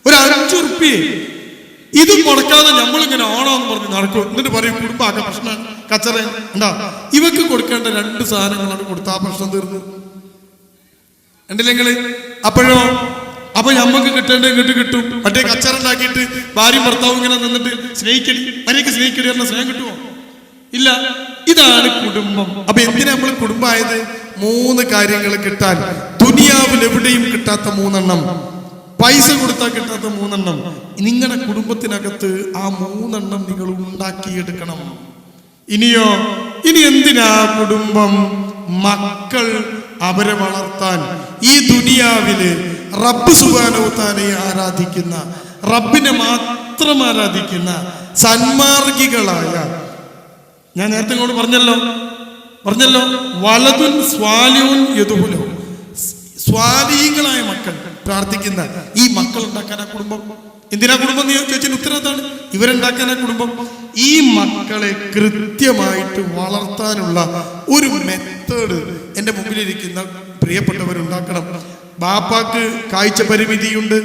ഒരു 5 ഉറുപ്പിയെ ഇത് മുടക്കാതെ നമ്മളിങ്ങനെ ഓണമെന്ന് പറഞ്ഞ് നടക്കും. എന്നിട്ട് പറയും കുടുംബാകെ പ്രശ്നമാണ്, കച്ചറ ഉണ്ടാ. ഇവക്ക് കൊടുക്കേണ്ട 2 സാധനങ്ങളാണ് കൊടുത്ത ആ പ്രശ്നം തീർന്നു. കണ്ടില്ലെങ്കില് അപ്പോഴോ അപ്പൊ നമ്മക്ക് കിട്ടേണ്ട ഇങ്ങോട്ട് കിട്ടും. മറ്റേ കച്ചറ ഉണ്ടാക്കിയിട്ട് ഭാര്യയും ഭർത്താവും ഇങ്ങനെ നിന്നിട്ട് സ്നേഹിക്കടി മര്യാദക്ക് സ്നേഹിക്കടി പറഞ്ഞ സ്നേഹം കിട്ടുമോ? ഇല്ല. ഇതാണ് കുടുംബം. അപ്പൊ എന്തിനാ നമ്മൾ കുടുംബമായത്? 3 കാര്യങ്ങൾ കിട്ടാൻ. ദുനിയാവിൽ എവിടെയും കിട്ടാത്ത 3 എണ്ണം, പൈസ കൊടുത്താൽ കിട്ടാത്ത 3 എണ്ണം നിങ്ങളുടെ കുടുംബത്തിനകത്ത് ആ 3 എണ്ണം നിങ്ങൾ ഉണ്ടാക്കിയെടുക്കണം. ഇനിയോ, ഇനി എന്തിനാ കുടുംബം? മക്കൾ അവരെ വളർത്താൻ. ഈ ദുനിയാവില് റബ്ബ് സുബ്ഹാനഹു തആലയെ ആരാധിക്കുന്ന, റബ്ബിനെ മാത്രം ആരാധിക്കുന്ന സന്മാർഗികളായ, ഞാൻ നേരത്തെ ഇങ്ങോട്ട് പറഞ്ഞല്ലോ വലതുൻ സ്വാലിഹുൻ യദ്ഉലു, സ്വാലിഹീങ്ങളായ മക്കൾ പ്രാർത്ഥിക്കുന്ന ഈ മക്കൾ ഉണ്ടാക്കാനാ കുടുംബം. എന്തിനാ കുടുംബം എന്ന് ചോദിച്ചാൽ ഉത്തരവാദിത്തമാണ് ഇവരുണ്ടാക്കാനാ കുടുംബം. ഈ മക്കളെ കൃത്യമായിട്ട് വളർത്താനുള്ള ഒരു മെത്തേഡ് എൻ്റെ മുമ്പിലിരിക്കുന്ന പ്രിയപ്പെട്ടവരുണ്ടാക്കണം. ബാപ്പാക്ക് കാഴ്ച പരിമിതിയുണ്ട്,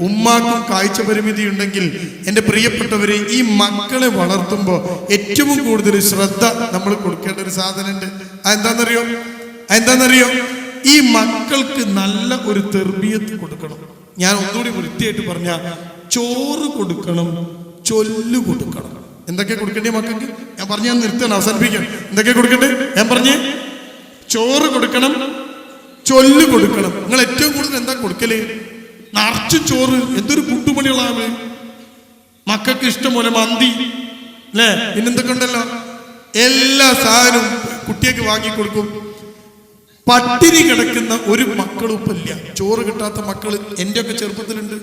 ഉമ്മാക്കും കാഴ്ച പരിമിതി ഉണ്ടെങ്കിൽ എൻ്റെ പ്രിയപ്പെട്ടവരെ ഈ മക്കളെ വളർത്തുമ്പോൾ ഏറ്റവും കൂടുതൽ ശ്രദ്ധ നമ്മൾ കൊടുക്കേണ്ട ഒരു സാധനമുണ്ട്. എന്താണെന്നറിയോ? ഈ മക്കൾക്ക് നല്ല ഒരു തെർബിയത്ത് കൊടുക്കണം. ഞാൻ ഒന്നുകൂടി വൃത്തിയായിട്ട് പറഞ്ഞ, ചോറ് കൊടുക്കണം, ചൊല്ല് കൊടുക്കണം. എന്തൊക്കെ കൊടുക്കേണ്ടേ മക്കൾക്ക്? ഞാൻ പറഞ്ഞ നിർത്തണം, അവസാനിപ്പിക്കണം. എന്തൊക്കെ കൊടുക്കണ്ടേ? ഞാൻ പറഞ്ഞേ, ചോറ് കൊടുക്കണം, ചൊല്ല് കൊടുക്കണം. നിങ്ങൾ ഏറ്റവും കൂടുതൽ എന്താ കൊടുക്കല്? നിറച്ചു ചോറ്. എന്തൊരു കുട്ടുപണികളാണ് മക്കൾക്ക് ഇഷ്ടം പോലെ. മന്തി അല്ലേ, പിന്നെന്തൊക്കെ ഉണ്ടല്ലോ, എല്ലാ സാധനവും കുട്ടിയൊക്കെ വാങ്ങിക്കൊടുക്കും. പട്ടിണി കിടക്കുന്ന ഒരു മക്കളും ഇപ്പം ഇല്ല. ചോറ് കിട്ടാത്ത മക്കൾ എൻ്റെ ഒക്കെ ചെറുപ്പത്തിലുണ്ട്.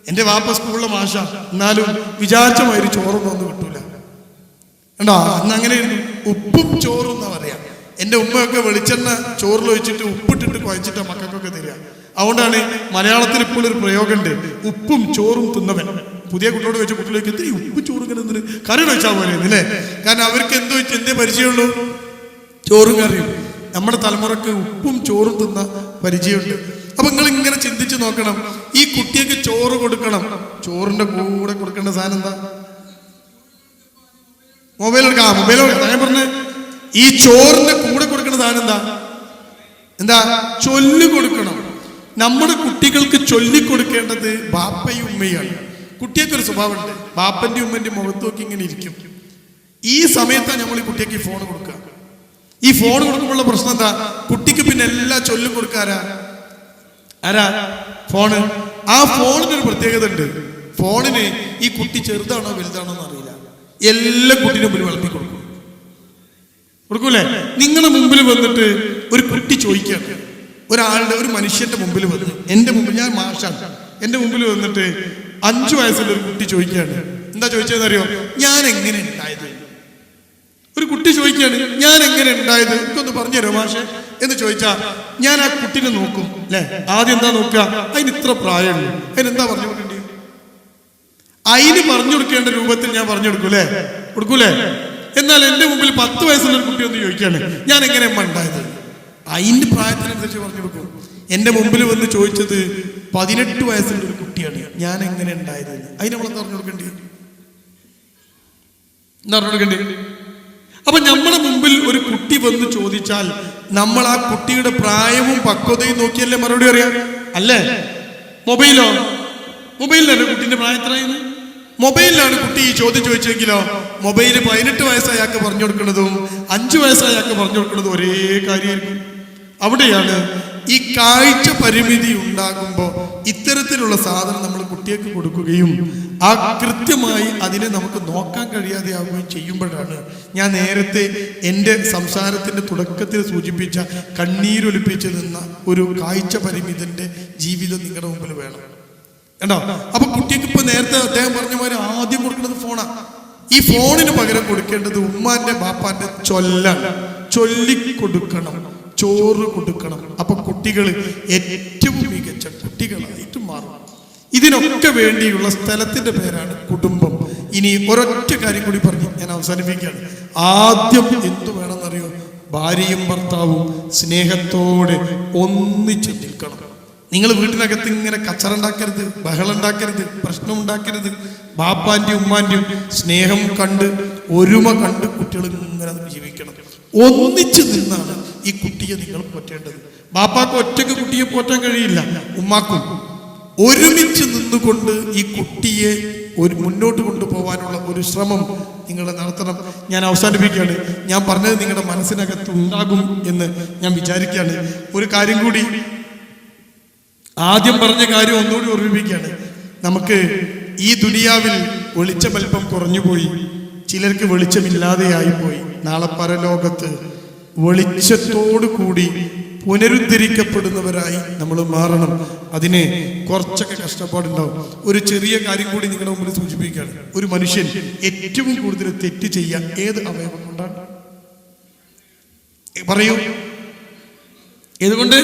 എൻ്റെ വാപ്പ സ്കൂളിലെ മാഷ, എന്നാലും വിചാരിച്ചമാതിരി ചോറൊന്നും ഒന്നും കിട്ടൂല. കണ്ടോ? അന്ന് അങ്ങനെയായിരുന്നു. ഉപ്പും ചോറും എന്നാ പറയാ. എൻ്റെ ഉമ്മയൊക്കെ വെളിച്ചെണ്ണ ചോറിൽ ഒഴിച്ചിട്ട് ഉപ്പിട്ടിട്ട് കുഴച്ചിട്ടാ മക്കൾക്കൊക്കെ തരിക. അതുകൊണ്ടാണ് മലയാളത്തിൽ ഇപ്പോൾ ഒരു പ്രയോഗമുണ്ട്, ഉപ്പും ചോറും തിന്നവൻ. പുതിയ കുട്ടിയോട് വെച്ച കുട്ടികൾക്ക് ഇത്തിരി ഉപ്പ് ചോറ് ഇങ്ങനെ എന്തിന് കറി വെച്ചാൽ പോലെ അല്ലേ? കാരണം അവർക്ക് എന്തേ പരിചയമുള്ളൂ? ചോറും കറിയും. നമ്മുടെ തലമുറക്ക് ഉപ്പും ചോറും തിന്ന പരിചയമുണ്ട്. അപ്പൊ നിങ്ങൾ ഇങ്ങനെ ചിന്തിച്ച് നോക്കണം, ഈ കുട്ടിക്ക് ചോറ് കൊടുക്കണം, ചോറിന്റെ കൂടെ കൊടുക്കേണ്ട സാധനം എന്താ? മൊബൈൽ എടുക്കാം. ഞാൻ പറഞ്ഞ ഈ ചോറിന്റെ കൂടെ കൊടുക്കേണ്ട സാധനം എന്താ? ചൊല്ലി കൊടുക്കണം. നമ്മുടെ കുട്ടികൾക്ക് ചൊല്ലിക്കൊടുക്കേണ്ടത് ബാപ്പയും ഉമ്മയാണ്. കുട്ടിയൊക്കെ ഒരു സ്വഭാവമുണ്ട്, ബാപ്പന്റെ ഉമ്മന്റെ മുഖത്ത് നോക്കി ഇങ്ങനെ ഇരിക്കും. ഈ സമയത്താണ് നമ്മൾ ഈ കുട്ടിക്ക് ഫോൺ കൊടുക്കുക. ഈ ഫോൺ കൊടുക്കുമ്പോഴുള്ള പ്രശ്നം എന്താ? കുട്ടിക്ക് പിന്നെ എല്ലാ ചൊല്ലും കൊടുക്കാരാ? ഫോണ്. ആ ഫോണിനൊരു പ്രത്യേകത ഉണ്ട്. ഫോണിന് ഈ കുട്ടി ചെറുതാണോ വലുതാണോ എന്ന് അറിയില്ല. എല്ലാ കുട്ടിയുടെ മുമ്പിൽ വളർത്തി കൊടുക്കൂലേ? നിങ്ങളുടെ മുമ്പിൽ വന്നിട്ട് ഒരു കുട്ടി ചോദിക്കുകയാണ്, ഒരു മനുഷ്യന്റെ മുമ്പിൽ വന്ന്, എൻ്റെ മുമ്പിൽ, ഞാൻ മാഷാണ്, എൻ്റെ മുമ്പിൽ വന്നിട്ട് 5 വയസ്സുള്ള ഒരു കുട്ടി ചോദിക്കുകയാണ്. എന്താ ചോദിച്ചതെന്നറിയോ? ഞാൻ എങ്ങനെ ഉണ്ടായത്? ഒരു കുട്ടി ചോദിക്കുകയാണ്, ഞാൻ എങ്ങനെ ഉണ്ടായത്, എനിക്കൊന്ന് പറഞ്ഞു തരുമോ മാഷെ എന്ന് ചോദിച്ചാ ഞാൻ ആ കുട്ടീനെ നോക്കും അല്ലെ. ആദ്യം എന്താ നോക്കുക? അതിന് ഇത്ര പ്രായമുള്ളൂ, അതിനെന്താ പറഞ്ഞു കൊടുക്കേണ്ടി? അതിന് പറഞ്ഞു കൊടുക്കേണ്ട രൂപത്തിൽ ഞാൻ പറഞ്ഞു കൊടുക്കൂലേ? എന്നാൽ എൻ്റെ മുമ്പിൽ 10 വയസ്സുള്ള ഒരു കുട്ടി ഒന്ന് ചോദിക്കുകയാണ്, ഞാൻ എങ്ങനെ ഉണ്ടായത്? അതിന്റെ പ്രായത്തിനനുസരിച്ച് പറഞ്ഞു കൊടുക്കും. എൻ്റെ മുമ്പിൽ വന്ന് ചോദിച്ചത് 18 വയസ്സുള്ള ഒരു കുട്ടിയാണ്, ഞാൻ എങ്ങനെ ഉണ്ടായത്? അതിന് നമ്മളെന്താ പറഞ്ഞു കൊടുക്കേണ്ടി? എന്താ പറഞ്ഞു കൊടുക്കേണ്ടി? അപ്പൊ നമ്മുടെ മുമ്പിൽ ഒരു കുട്ടി വന്ന് ചോദിച്ചാൽ നമ്മൾ ആ കുട്ടിയുടെ പ്രായവും പക്വതയും നോക്കിയല്ലേ മറുപടി അറിയാം, അല്ലേ? മൊബൈലിലല്ലേ കുട്ടിന്റെ പ്രായം എത്രയെന്ന്? മൊബൈലിലാണ് കുട്ടി ഈ ചോദ്യം ചോദിച്ചെങ്കിലോ മൊബൈൽ 18 വയസ്സായ ആൾക്ക് പറഞ്ഞു കൊടുക്കുന്നതും 5 വയസ്സായ ആൾക്ക് പറഞ്ഞു കൊടുക്കുന്നതും ഒരേ കാര്യമായിരിക്കും. അവിടെയാണ് ഈ കാഴ്ച പരിമിതി ഉണ്ടാകുമ്പോൾ ഇത്തരത്തിലുള്ള സാധനം നമ്മൾ കുട്ടികൾക്ക് കൊടുക്കുകയും ആ കൃത്യമായി അതിനെ നമുക്ക് നോക്കാൻ കഴിയാതെ ആവുകയും ചെയ്യുമ്പോഴാണ് ഞാൻ നേരത്തെ എൻ്റെ സംസാരത്തിന്റെ തുടക്കത്തിൽ സൂചിപ്പിച്ച കണ്ണീരൊലിപ്പിച്ച് നിന്ന ഒരു കാഴ്ച പരിമിതന്റെ ജീവിതം നിങ്ങളുടെ മുമ്പിൽ വേണം. കണ്ടോ? അപ്പൊ കുട്ടിക്ക് ഇപ്പൊ നേരത്തെ അദ്ദേഹം പറഞ്ഞ മാതിരി ആദ്യം കൊടുക്കുന്നത് ഫോണാണ്. ഈ ഫോണിന് പകരം കൊടുക്കേണ്ടത് ഉമ്മാന്റെ ബാപ്പാന്റെ ചൊല്ലാണ്. ചൊല്ലിക്കൊടുക്കണം, ചോറ് കൊടുക്കണം. അപ്പൊ കുട്ടികൾ ഏറ്റവും മികച്ച കുട്ടികളായിട്ട് മാറും. ഇതിനൊക്കെ വേണ്ടിയുള്ള സ്ഥലത്തിന്റെ പേരാണ് കുടുംബം. ഇനി ഒരൊറ്റ കാര്യം കൂടി പറഞ്ഞ് ഞാൻ അവസാനിപ്പിക്കുകയാണ്. ആദ്യം എന്തു വേണമെന്നറിയോ? ഭാര്യയും ഭർത്താവും സ്നേഹത്തോടെ ഒന്നിച്ച് നിൽക്കണം. നിങ്ങൾ വീട്ടിനകത്ത് ഇങ്ങനെ കച്ചറുണ്ടാക്കരുത്, ബഹളുണ്ടാക്കരുത്, പ്രശ്നം ഉണ്ടാക്കരുത്. ബാപ്പാന്റെയും ഉമ്മാന്റെയും സ്നേഹം കണ്ട് ഒരുമ കണ്ട് കുട്ടികൾ ഇങ്ങനെ ജീവിക്കണം. ഒന്നിച്ചു നിന്നാണ് ഈ കുട്ടിയെ നിങ്ങൾ പോറ്റേണ്ടത്. ബാപ്പാക്ക് ഒറ്റയ്ക്ക് കുട്ടിയെ പോറ്റാൻ കഴിയില്ല, ഉമ്മാക്കും. ഒരുമിച്ച് നിന്നുകൊണ്ട് ഈ കുട്ടിയെ മുന്നോട്ട് കൊണ്ടുപോകാനുള്ള ഒരു ശ്രമം നിങ്ങൾ നടത്തണം. ഞാൻ അവസാനിപ്പിക്കുകയാണ്. ഞാൻ പറഞ്ഞത് നിങ്ങളുടെ മനസ്സിനകത്ത് ഉണ്ടാകും എന്ന് ഞാൻ വിചാരിക്കുകയാണ്. ഒരു കാര്യം കൂടി, ആദ്യം പറഞ്ഞ കാര്യം ഒന്നുകൂടി ഓർമ്മിപ്പിക്കുകയാണ്. നമുക്ക് ഈ ദുനിയാവിൽ വെളിച്ചമൽപ്പം കുറഞ്ഞുപോയി, ചിലർക്ക് വെളിച്ചമില്ലാതെയായിപ്പോയി. നാളെ പരലോകത്ത് വെളിച്ചത്തോടു കൂടി പുനരുദ്ധരിക്കപ്പെടുന്നവരായി നമ്മൾ മാറണം. അതിന് കുറച്ചൊക്കെ കഷ്ടപ്പാടുണ്ടാവും. ഒരു ചെറിയ കാര്യം കൂടി നിങ്ങളുടെ മുമ്പിൽ സൂചിപ്പിക്കുകയാണ്. ഒരു മനുഷ്യൻ ഏറ്റവും കൂടുതൽ തെറ്റ് ചെയ്യാൻ ഏത് അവയവം കൊണ്ടാണ്? പറയൂ, ഏതുകൊണ്ട്?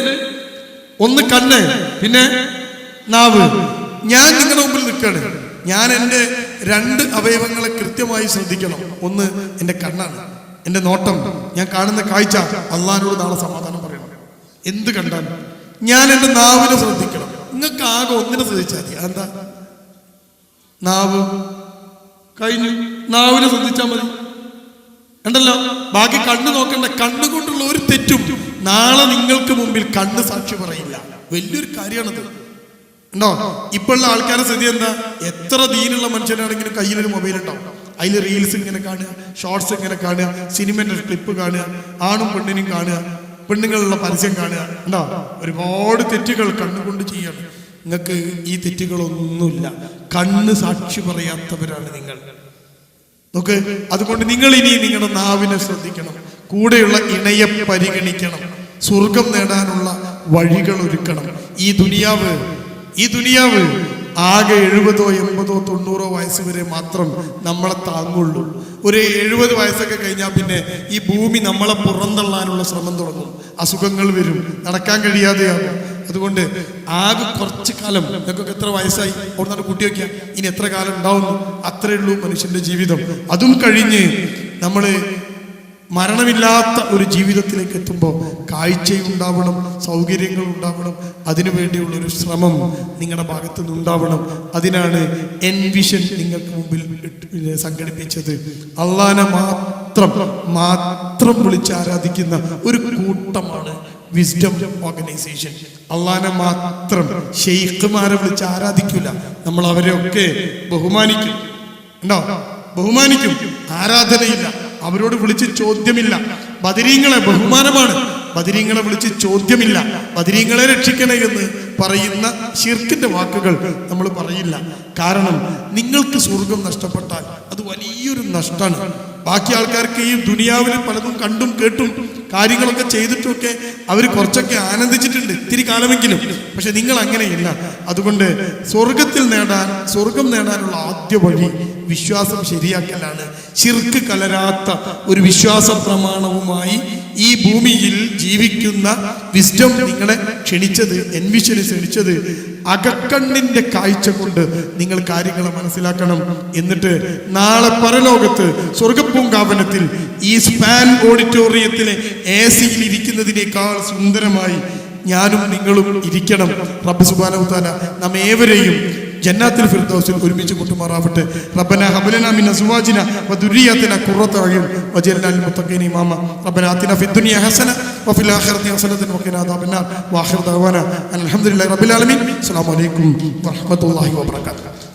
ഒന്ന് കണ്ണ്, പിന്നെ നാവ്. ഞാൻ നിങ്ങളുടെ മുമ്പിൽ നിൽക്കുകയാണ്. ഞാൻ എൻ്റെ 2 അവയവങ്ങളെ കൃത്യമായി ശ്രദ്ധിക്കണം. ഒന്ന് എൻ്റെ കണ്ണാണ്, എൻ്റെ നോട്ടം, ഞാൻ കാണുന്ന കാഴ്ച. അള്ളാഹിനോട് നാളെ സമാധാനം പറയണം. എന്ത് കണ്ടാലും ഞാൻ എൻ്റെ നാവിനെ ശ്രദ്ധിക്കണം. നിങ്ങൾക്ക് ആകെ ഒന്നിനെ ശ്രദ്ധിച്ചാൽ മതി. എന്താ? നാവ്. കഴിഞ്ഞു. നാവിനെ ശ്രദ്ധിച്ചാൽ മതി, ഉണ്ടല്ലോ. ബാക്കി കണ്ണ് നോക്കണ്ട. കണ്ണുകൊണ്ടുള്ള ഒരു തെറ്റും നാളെ നിങ്ങൾക്ക് മുമ്പിൽ കണ്ണ് സാക്ഷി പറയില്ല. വലിയൊരു കാര്യമാണത്, ഉണ്ടോ? ഇപ്പോഴുള്ള ആൾക്കാരുടെ സ്ഥിതി എന്താ? എത്ര ദീനുള്ള മനുഷ്യനാണെങ്കിലും കയ്യിലൊരു മൊബൈൽ ഉണ്ടാവും. അതിൽ റീൽസ് ഇങ്ങനെ കാണുക, ഷോർട്സ് ഇങ്ങനെ കാണുക, സിനിമന്റെ ക്ലിപ്പ് കാണുക, ആണും പെണ്ണിനും കാണുക, പെണ്ണുങ്ങളുള്ള പരസ്യം കാണുക, ഉണ്ടോ? ഒരുപാട് തെറ്റുകൾ കണ്ണുകൊണ്ട് ചെയ്യണം. നിങ്ങൾക്ക് ഈ തെറ്റുകളൊന്നുമില്ല. കണ്ണ് സാക്ഷി പറയാത്തവരാണ് നിങ്ങൾ. നോക്ക്, അതുകൊണ്ട് നിങ്ങൾ ഇനി നിങ്ങളുടെ നാവിനെ ശ്രദ്ധിക്കണം. കൂടെയുള്ള ഇണയെ പരിഗണിക്കണം. സ്വർഗം നേടാനുള്ള വഴികൾ ഒരുക്കണം. ഈ ദുനിയാവ് ആകെ 70, 80, 90 വയസ്സ് വരെ മാത്രം നമ്മളെ താങ്ങുള്ളൂ. ഒരു 70 വയസ്സൊക്കെ കഴിഞ്ഞാൽ പിന്നെ ഈ ഭൂമി നമ്മളെ പുറന്തള്ളാനുള്ള ശ്രമം തുടങ്ങും. അസുഖങ്ങൾ വരും, നടക്കാൻ കഴിയാതെയാകും. അതുകൊണ്ട് ആകെ കുറച്ച് കാലം, നിങ്ങൾക്കൊക്കെ എത്ര വയസ്സായി അവിടെ കുട്ടി വയ്ക്കുക, ഇനി എത്ര കാലം ഉണ്ടാവുന്നു? അത്രേ ഉള്ളൂ മനുഷ്യന്റെ ജീവിതം. അതും കഴിഞ്ഞ് നമ്മൾ മരണമില്ലാത്ത ഒരു ജീവിതത്തിലേക്ക് എത്തുമ്പോൾ കാഴ്ചയുണ്ടാവണം, സൗകര്യങ്ങൾ ഉണ്ടാവണം. അതിനു വേണ്ടിയുള്ളൊരു ശ്രമം നിങ്ങളുടെ ഭാഗത്ത് നിന്നുണ്ടാവണം. അതിനാണ് എൻവിഷൻ നിങ്ങൾക്ക് മുമ്പിൽ സംഘടിപ്പിച്ചത്. അള്ളാനെ മാത്രം വിളിച്ച് ആരാധിക്കുന്ന ഒരു കൂട്ടമാണ് വിസ്ഡം ഓർഗനൈസേഷൻ. അള്ളാനെ മാത്രം, ഷെയ്ഖുമാരെ വിളിച്ച് ആരാധിക്കില്ല. നമ്മൾ അവരെയൊക്കെ ബഹുമാനിക്കും, ഉണ്ടോ? ബഹുമാനിക്കും. ആരാധനയില്ല, അവരോട് വിളിച്ച് ചോദ്യമില്ല. ബദരീങ്ങളെ ബഹുമാനമാണ്, ബദരീങ്ങളെ വിളിച്ച് ചോദ്യമില്ല. ബദരീങ്ങളെ രക്ഷിക്കണേ എന്ന് പറയുന്ന ശിർക്കിന്റെ വാക്കുകൾ നമ്മൾ പറയില്ല. കാരണം നിങ്ങൾക്ക് സ്വർഗം നഷ്ടപ്പെട്ടാൽ അത് വലിയൊരു നഷ്ടമാണ്. ബാക്കി ആൾക്കാർക്ക് ഈ ദുനിയാവിൽ പലതും കണ്ടും കേട്ടും കാര്യങ്ങളൊക്കെ ചെയ്തിട്ടൊക്കെ അവർ കുറച്ചൊക്കെ ആനന്ദിച്ചിട്ടുണ്ട്, ഇത്തിരി കാലമെങ്കിലും. പക്ഷെ നിങ്ങൾ അങ്ങനെയില്ല. അതുകൊണ്ട് സ്വർഗം നേടാനുള്ള ആദ്യ വഴി വിശ്വാസം ശരിയാക്കലാണ്. ശിർക്ക് കലരാത്ത ഒരു വിശ്വാസ പ്രമാണവുമായി ഈ ഭൂമിയിൽ ജീവിക്കുന്ന വിസ്ഡം നിങ്ങളെ ക്ഷണിച്ചത്, എൻവിഷന് ക്ഷണിച്ചത് അകക്കണ്ണിന്റെ കാഴ്ച കൊണ്ട് നിങ്ങൾ കാര്യങ്ങളെ മനസ്സിലാക്കണം. എന്നിട്ട് നാളെ പരലോകത്ത് സ്വർഗപ്പൂങ്കാവനത്തിൽ ഈ സ്പാൻ ഓഡിറ്റോറിയത്തിലെ AC-യിൽ ഇരിക്കുന്നതിനേക്കാൾ സുന്ദരമായി ഞാനും നിങ്ങളും ഇരിക്കണം. റബ്ബ് സുബ്ഹാനഹു വ തആല നമ്മേവരെയും ജന്നാത്തുൽ ഫിർദൗസിൽ ഒരുമിച്ച് കൂട്ടുമാറാവട്ടെ. റബ്ബനാ ഹബ് ലനാ മിൻ അസ്വാജിനാ വദുരിയാതിനാ ഖുർറത അയുൻ വജഅൽനാ ലിൽ മുത്തഖീന ഇമാമാ. റബ്ബനാ ആതിനാ ഫിദ് ദുനിയ ഹസന വഫിൽ ആഖിറതി ഹസനത വഖിനാ അദാബന്നാർ. വആഖിറു ദഅവാനാ അൽഹംദുലില്ലാഹി റബ്ബിൽ ആലമീൻ. അസ്സലാമു അലൈക്കും വറഹ്മത്തുള്ളാഹി വബറകാതുഹു.